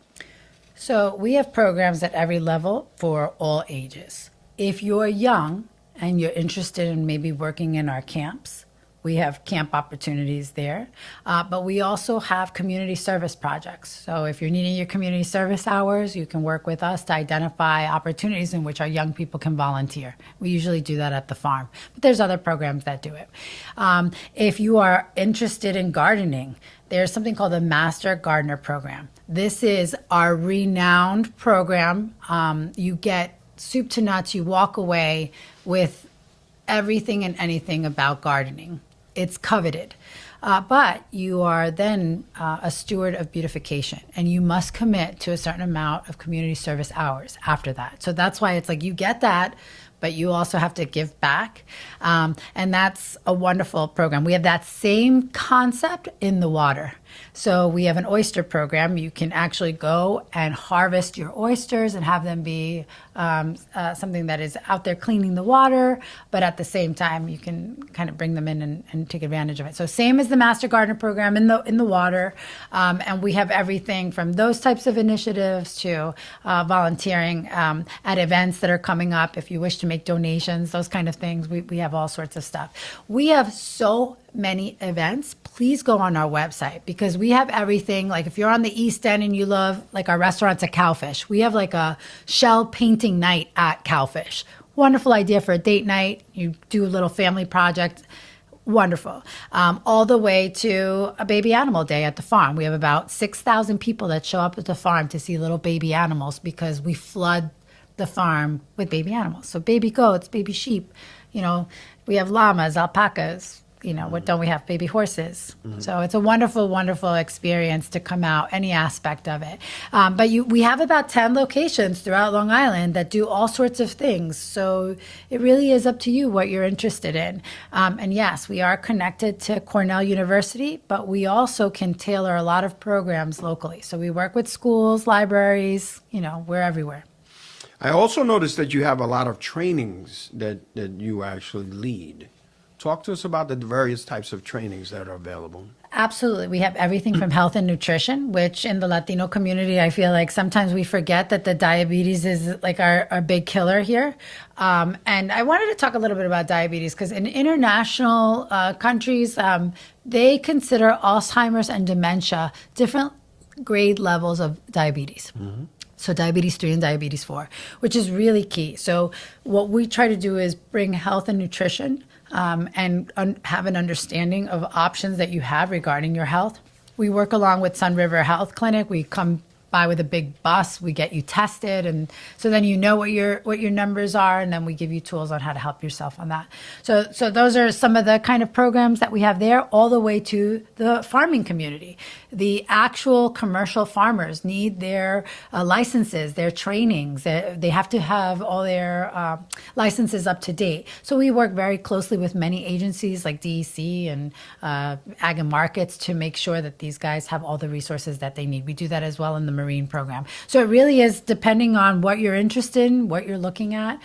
Speaker 2: So we have programs at every level for all ages. If you're young and you're interested in maybe working in our camps, we have camp opportunities there, but we also have community service projects. So if you're needing your community service hours, you can work with us to identify opportunities in which our young people can volunteer. We usually do that at the farm, but there's other programs that do it. If you are interested in gardening, there's something called the Master Gardener Program. This is our renowned program. You get soup to nuts, you walk away with everything and anything about gardening. It's coveted. But you are then a steward of beautification, and you must commit to a certain amount of community service hours after that. So that's why it's like you get that, but you also have to give back. And that's a wonderful program. We have that same concept in the water. So we have an oyster program. You can actually go and harvest your oysters and have them be something that is out there cleaning the water, but at the same time, you can kind of bring them in and take advantage of it. So same as the Master Gardener program in the water. And we have everything from those types of initiatives to volunteering at events that are coming up. If you wish to make donations, those kind of things, we have all sorts of stuff. We have so many events. Please go on our website because we have everything. Like if you're on the East End and you love like our restaurants at Cowfish, we have like a shell painting night at Cowfish. Wonderful idea for a date night. You do a little family project. Wonderful. All the way to a baby animal day at the farm. We have about 6,000 people that show up at the farm to see little baby animals because we flood the farm with baby animals. So baby goats, baby sheep, we have llamas, alpacas, what don't we have? Baby horses. Mm-hmm. So it's a wonderful, wonderful experience to come out, any aspect of it. But we have about 10 locations throughout Long Island that do all sorts of things. So it really is up to you what you're interested in. And yes, we are connected to Cornell University, but we also can tailor a lot of programs locally. So we work with schools, libraries, we're everywhere.
Speaker 1: I also noticed that you have a lot of trainings that you actually lead. Talk to us about the various types of trainings that are available.
Speaker 2: Absolutely. We have everything from health and nutrition, which in the Latino community, I feel like sometimes we forget that the diabetes is like our big killer here. And I wanted to talk a little bit about diabetes because in international countries, they consider Alzheimer's and dementia different grade levels of diabetes. So diabetes 3 and diabetes 4, which is really key. So what we try to do is bring health and nutrition and have an understanding of options that you have regarding your health. We work along with Sun River Health Clinic. We come by with a big bus. We get you tested, and so then you know what your numbers are, and then we give you tools on how to help yourself on that. So those are some of the kind of programs that we have there, all the way to the farming community. The actual commercial farmers need their licenses, their trainings. They have to have all their licenses up to date. So we work very closely with many agencies like DEC and Ag and Markets to make sure that these guys have all the resources that they need. We do that as well in the Marine program. So it really is depending on what you're interested in, what you're looking at.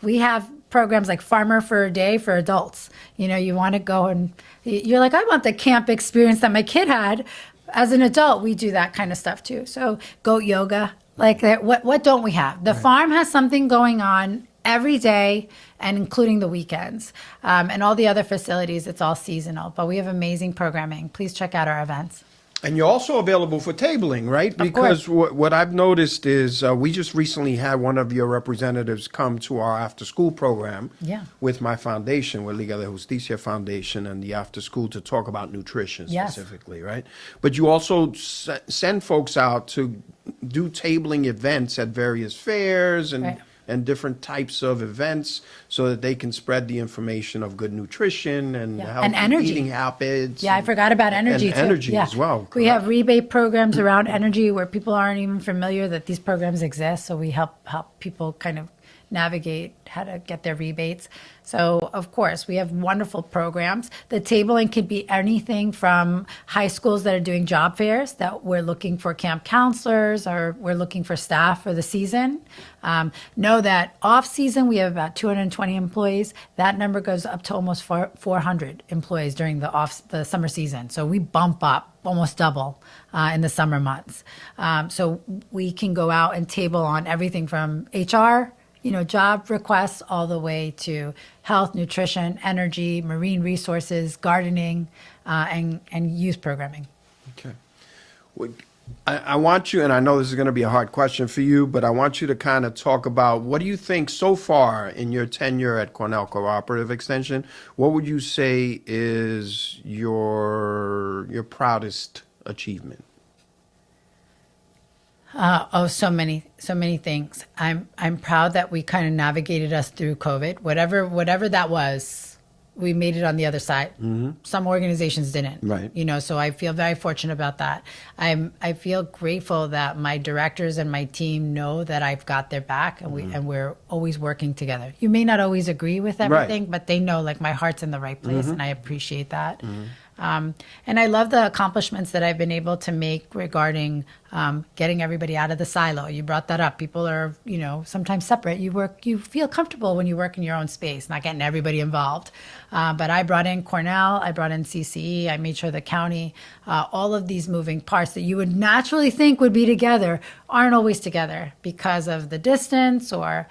Speaker 2: We have programs like Farmer for a Day for adults. You know, you want to go and you're like, I want the camp experience that my kid had. As an adult, we do that kind of stuff too. So goat yoga, like that. What don't we have? The farm has something going on every day, and including the weekends. And all the other facilities, it's all seasonal. But we have amazing programming. Please check out our events.
Speaker 1: And you're also available for tabling, right? Because what I've noticed is we just recently had one of your representatives come to our after-school program with my foundation, with Liga de Justicia Foundation, and the after-school to talk about nutrition specifically, right? But you also send folks out to do tabling events at various fairs and different types of events so that they can spread the information of good nutrition and healthy eating habits.
Speaker 2: Yeah, I forgot about energy
Speaker 1: and
Speaker 2: too.
Speaker 1: energy as well. Correct?
Speaker 2: We have rebate programs around energy where people aren't even familiar that these programs exist. So we help people kind of navigate how to get their rebates. So, of course, we have wonderful programs. The tabling could be anything from high schools that are doing job fairs that we're looking for camp counselors or we're looking for staff for the season. Know that off season, we have about 220 employees. That number goes up to almost 400 employees during the summer season. So we bump up almost double in the summer months. So we can go out and table on everything from HR, job requests, all the way to health, nutrition, energy, marine resources, gardening, and youth programming.
Speaker 1: Okay. I want you, and I know this is going to be a hard question for you, but I want you to kind of talk about what do you think so far in your tenure at Cornell Cooperative Extension, what would you say is your proudest achievement?
Speaker 2: So many things. I'm proud that we kind of navigated us through COVID. Whatever that was, we made it on the other side. Mm-hmm. Some organizations didn't.
Speaker 1: Right.
Speaker 2: So I feel very fortunate about that. I feel grateful that my directors and my team know that I've got their back and we're always working together. You may not always agree with everything, but they know like my heart's in the right place, and I appreciate that. And I love the accomplishments that I've been able to make regarding getting everybody out of the silo. You brought that up. People are, sometimes separate. You feel comfortable when you work in your own space, not getting everybody involved. But I brought in Cornell, I brought in CCE, I made sure the county, all of these moving parts that you would naturally think would be together aren't always together because of the distance or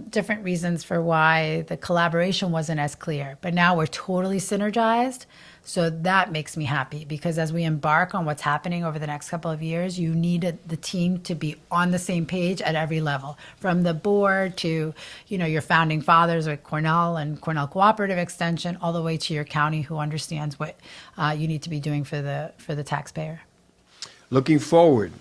Speaker 2: different reasons for why the collaboration wasn't as clear. But now we're totally synergized. So that makes me happy because as we embark on what's happening over the next couple of years, you need the team to be on the same page at every level, from the board to, your founding fathers like Cornell and Cornell Cooperative Extension, all the way to your county who understands what you need to be doing for the taxpayer.
Speaker 1: Looking forward,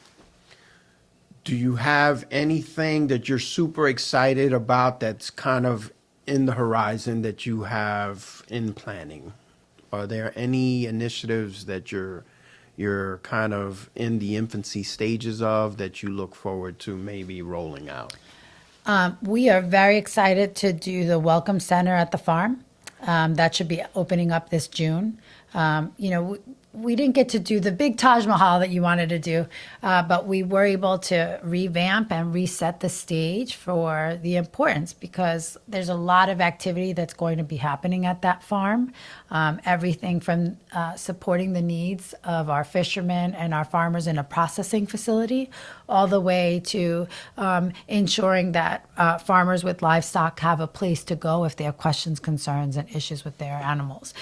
Speaker 1: do you have anything that you're super excited about that's kind of in the horizon that you have in planning? Are there any initiatives that you're kind of in the infancy stages of that you look forward to maybe rolling out?
Speaker 2: We are very excited to do the Welcome Center at the farm. That should be opening up this June. we didn't get to do the big Taj Mahal that you wanted to do, but we were able to revamp and reset the stage for the importance, because there's a lot of activity that's going to be happening at that farm. Everything from supporting the needs of our fishermen and our farmers in a processing facility, all the way to ensuring that farmers with livestock have a place to go if they have questions, concerns, and issues with their animals.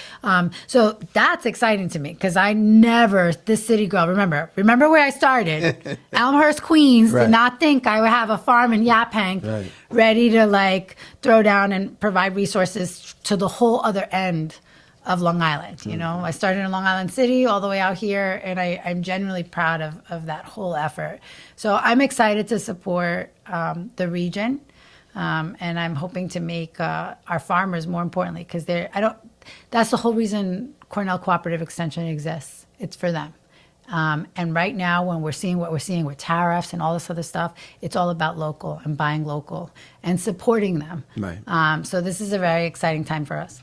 Speaker 2: So that's exciting to me, because this city girl, remember where I started. Elmhurst, Queens,
Speaker 1: Right.
Speaker 2: did not think I would have a farm in Yaphank
Speaker 1: Right.
Speaker 2: ready to like throw down and provide resources to the whole other end of Long Island. You know, I started in Long Island City all the way out here, and I'm genuinely proud of that whole effort. So I'm excited to support the region, and I'm hoping to make our farmers, more importantly, because that's the whole reason Cornell Cooperative Extension exists. It's for them. And right now, when we're seeing what we're seeing with tariffs and all this other stuff, it's all about local and buying local and supporting them.
Speaker 1: Right.
Speaker 2: So this is a very exciting time for us.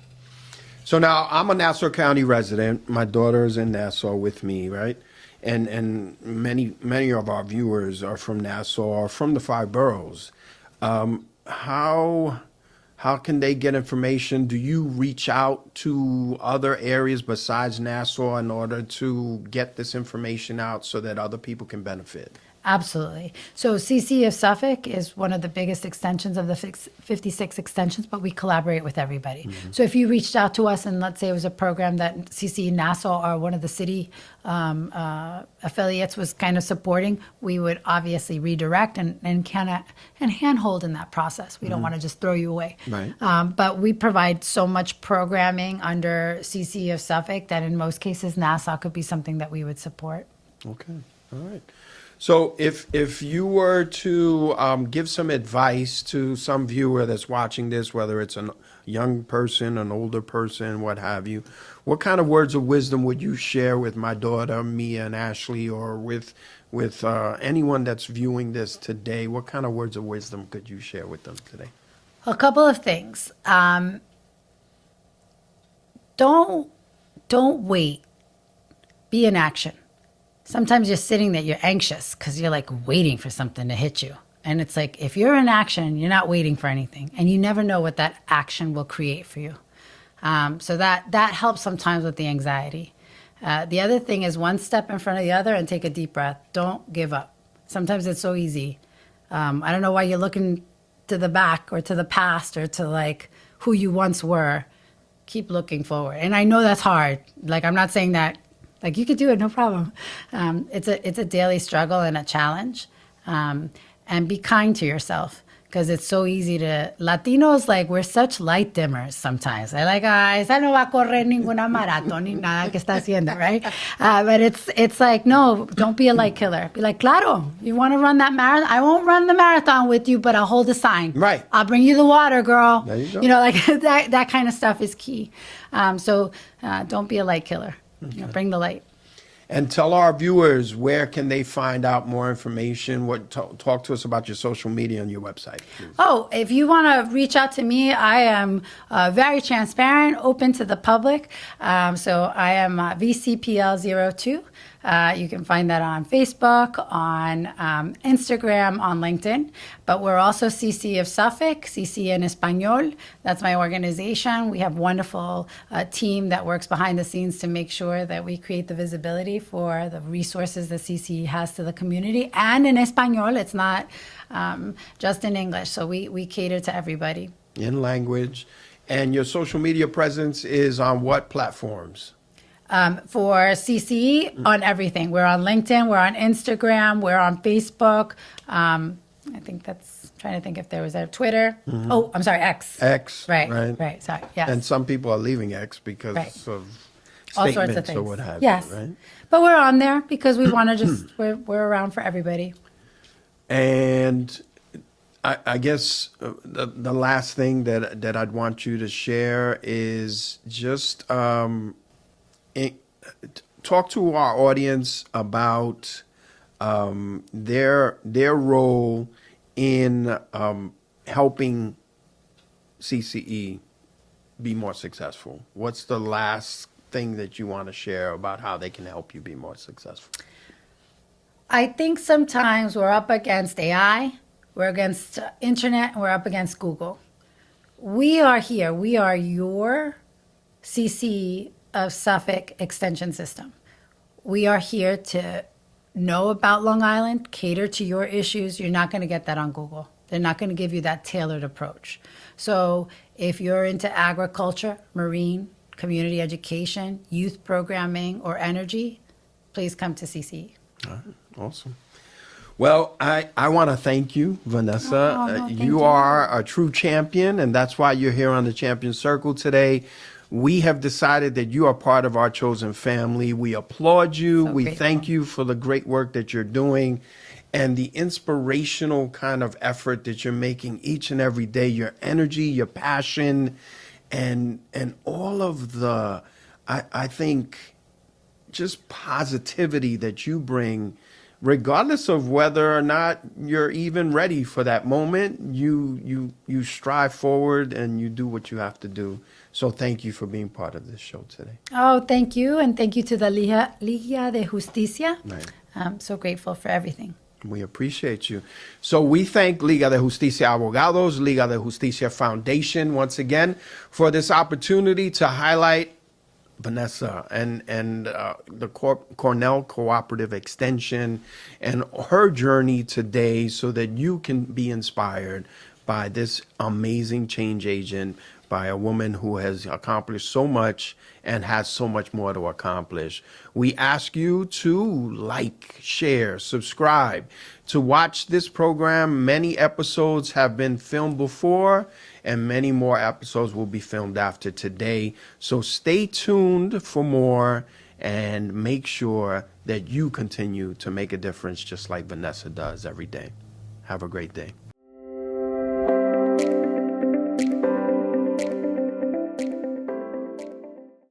Speaker 1: So now I'm a Nassau County resident. My daughter is in Nassau with me, right? And many of our viewers are from Nassau or from the 5 boroughs. How can they get information? Do you reach out to other areas besides Nassau in order to get this information out so that other people can benefit?
Speaker 2: Absolutely. So CC of Suffolk is one of the biggest extensions of the 56 extensions, but we collaborate with everybody. So if you reached out to us and let's say it was a program that CC Nassau or one of the city affiliates was kind of supporting, we would obviously redirect and handhold in that process. We don't want to just throw you away.
Speaker 1: Right.
Speaker 2: But we provide so much programming under CC of Suffolk that in most cases Nassau could be something that we would support.
Speaker 1: Okay. All right. So if you were to give some advice to some viewer that's watching this, whether it's a young person, an older person, what have you, what kind of words of wisdom would you share with my daughter, Mia and Ashley, or with anyone that's viewing this today? What kind of words of wisdom could you share with them today?
Speaker 2: A couple of things. Don't wait. Be in action. Sometimes you're sitting there, you're anxious because you're like waiting for something to hit you. And it's like, if you're in action, you're not waiting for anything. And you never know what that action will create for you. So that helps sometimes with the anxiety. The other thing is one step in front of the other and take a deep breath. Don't give up. Sometimes it's so easy. I don't know why you're looking to the back or to the past or to like who you once were. Keep looking forward. And I know that's hard. Like, I'm not saying that. Like, you could do it, no problem. It's a daily struggle and a challenge. And be kind to yourself, because it's so easy to... Latinos, like, we're such light dimmers sometimes. They're like, esa no va a correr ninguna maratón ni nada que está haciendo, right? But it's like, no, don't be a light killer. Be like, claro, you want to run that marathon? I won't run the marathon with you, but I'll hold a sign.
Speaker 1: Right.
Speaker 2: I'll bring you the water, girl.
Speaker 1: There you go.
Speaker 2: You know, like, that kind of stuff is key. So don't be a light killer.
Speaker 1: Okay.
Speaker 2: You know, bring the light.
Speaker 1: And tell our viewers, where can they find out more information? Talk to us about your social media and your website, please.
Speaker 2: Oh, if you want to reach out to me, I am very transparent, open to the public. So I am VCPL02. You can find that on Facebook, on Instagram, on LinkedIn. But we're also CC of Suffolk, CC en Español. That's my organization. We have a wonderful team that works behind the scenes to make sure that we create the visibility for the resources that CC has to the community. And in Español, it's not just in English. So we cater to everybody.
Speaker 1: In language. And your social media presence is on what platforms?
Speaker 2: For CC, on everything. We're on LinkedIn, we're on Instagram, we're on Facebook. I think trying to think if there was a Twitter. Mm-hmm. Oh, I'm sorry, X.
Speaker 1: X.
Speaker 2: Right, sorry, yes.
Speaker 1: And some people are leaving X because of
Speaker 2: all sorts of
Speaker 1: statements
Speaker 2: things.
Speaker 1: or what have
Speaker 2: yes.
Speaker 1: you, right?
Speaker 2: But we're on there because we want to just, we're around for everybody.
Speaker 1: And I guess the last thing that I'd want you to share is just talk to our audience about their role in helping CCE be more successful. What's the last thing that you want to share about how they can help you be more successful?
Speaker 2: I think sometimes we're up against AI, we're against internet, and we're up against Google. We are here. We are your CC of Suffolk Extension System. We are here to know about Long Island, cater to your issues. You're not going to get that on Google. They're not going to give you that tailored approach. So if you're into agriculture, marine, community education, youth programming, or energy, please come to CC.
Speaker 1: All right, awesome. Well, I want to thank you, Vanessa.
Speaker 2: Thank
Speaker 1: you are a true champion, and that's why you're here on the Champion Circle today. We have decided that you are part of our chosen family. We applaud you.
Speaker 2: So
Speaker 1: we
Speaker 2: grateful.
Speaker 1: thank you for the great work that you're doing and the inspirational kind of effort that you're making each and every day, your energy, your passion, and all of the, I think, just positivity that you bring, regardless of whether or not you're even ready for that moment. You strive forward and you do what you have to do. So thank you for being part of this show today.
Speaker 2: Oh, thank you. And thank you to the Liga de Justicia.
Speaker 1: Right.
Speaker 2: I'm so grateful for everything.
Speaker 1: We appreciate you. So we thank Liga de Justicia Abogados, Liga de Justicia Foundation once again for this opportunity to highlight Vanessa and the Cornell Cooperative Extension and her journey today so that you can be inspired by this amazing change agent, by a woman who has accomplished so much and has so much more to accomplish. We ask you to like, share, subscribe, to watch this program. Many episodes have been filmed before, and many more episodes will be filmed after today. So stay tuned for more and make sure that you continue to make a difference just like Vanessa does every day. Have a great day.